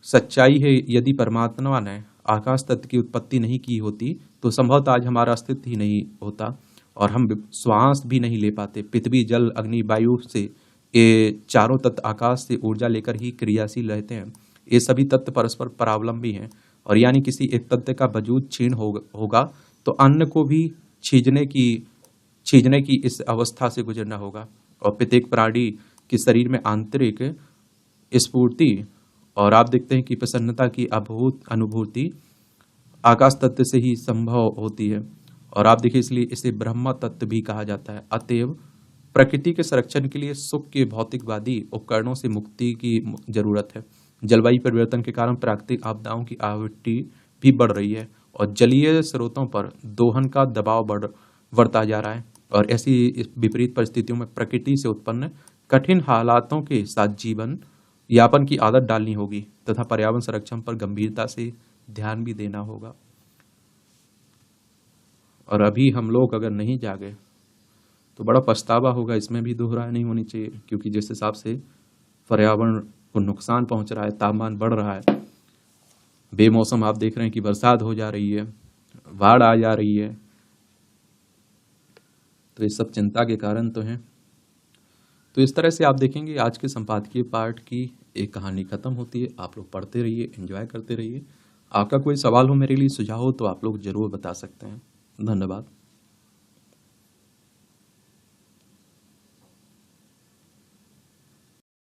सच्चाई है यदि परमात्मा ने आकाश तत्व की उत्पत्ति नहीं की होती तो संभवतः आज हमारा अस्तित्व ही नहीं होता और हम श्वास भी नहीं ले पाते। पृथ्वी, जल, अग्नि, वायु से ये चारों तत्व आकाश से ऊर्जा लेकर ही क्रियाशील रहते हैं। ये सभी तत्व परस्पर परावलंबी हैं, और यानी किसी एक तत्व का वजूद क्षीण होगा तो अन्य को भी छीजने की इस अवस्था से गुजरना होगा। और प्रत्येक प्राणी के शरीर में आंतरिक स्फूर्ति और आप देखते हैं कि प्रसन्नता की अद्भुत अनुभूति आकाश तत्व से ही संभव होती है। और आप देखिए, इसलिए इसे ब्रह्म तत्व भी कहा जाता है। अतएव प्रकृति के संरक्षण के लिए सुख के भौतिकवादी उपकरणों से मुक्ति की जरूरत है। जलवायु परिवर्तन के कारण प्राकृतिक आपदाओं की आवृत्ति भी बढ़ रही है, और जलीय स्रोतों पर दोहन का दबाव बढ़ता जा रहा है। और ऐसी विपरीत परिस्थितियों में प्रकृति से उत्पन्न कठिन हालातों के साथ जीवन यापन की आदत डालनी होगी, तथा पर्यावरण संरक्षण पर गंभीरता से ध्यान भी देना होगा। और अभी हम लोग अगर नहीं जागे तो बड़ा पछतावा होगा। इसमें भी दोहराई नहीं होनी चाहिए, क्योंकि जिस हिसाब से पर्यावरण को नुकसान पहुंच रहा है, तापमान बढ़ रहा है, बेमौसम आप देख रहे हैं कि बरसात हो जा रही है, बाढ़ आ जा रही है, तो ये सब चिंता के कारण तो हैं। तो इस तरह से आप देखेंगे आज के संपादकीय पाठ की एक कहानी खत्म होती है। आप लोग पढ़ते रहिए, एंजॉय करते रहिए। आपका कोई सवाल हो, मेरे लिए सुझाव हो, तो आप लोग जरूर बता सकते हैं। धन्यवाद।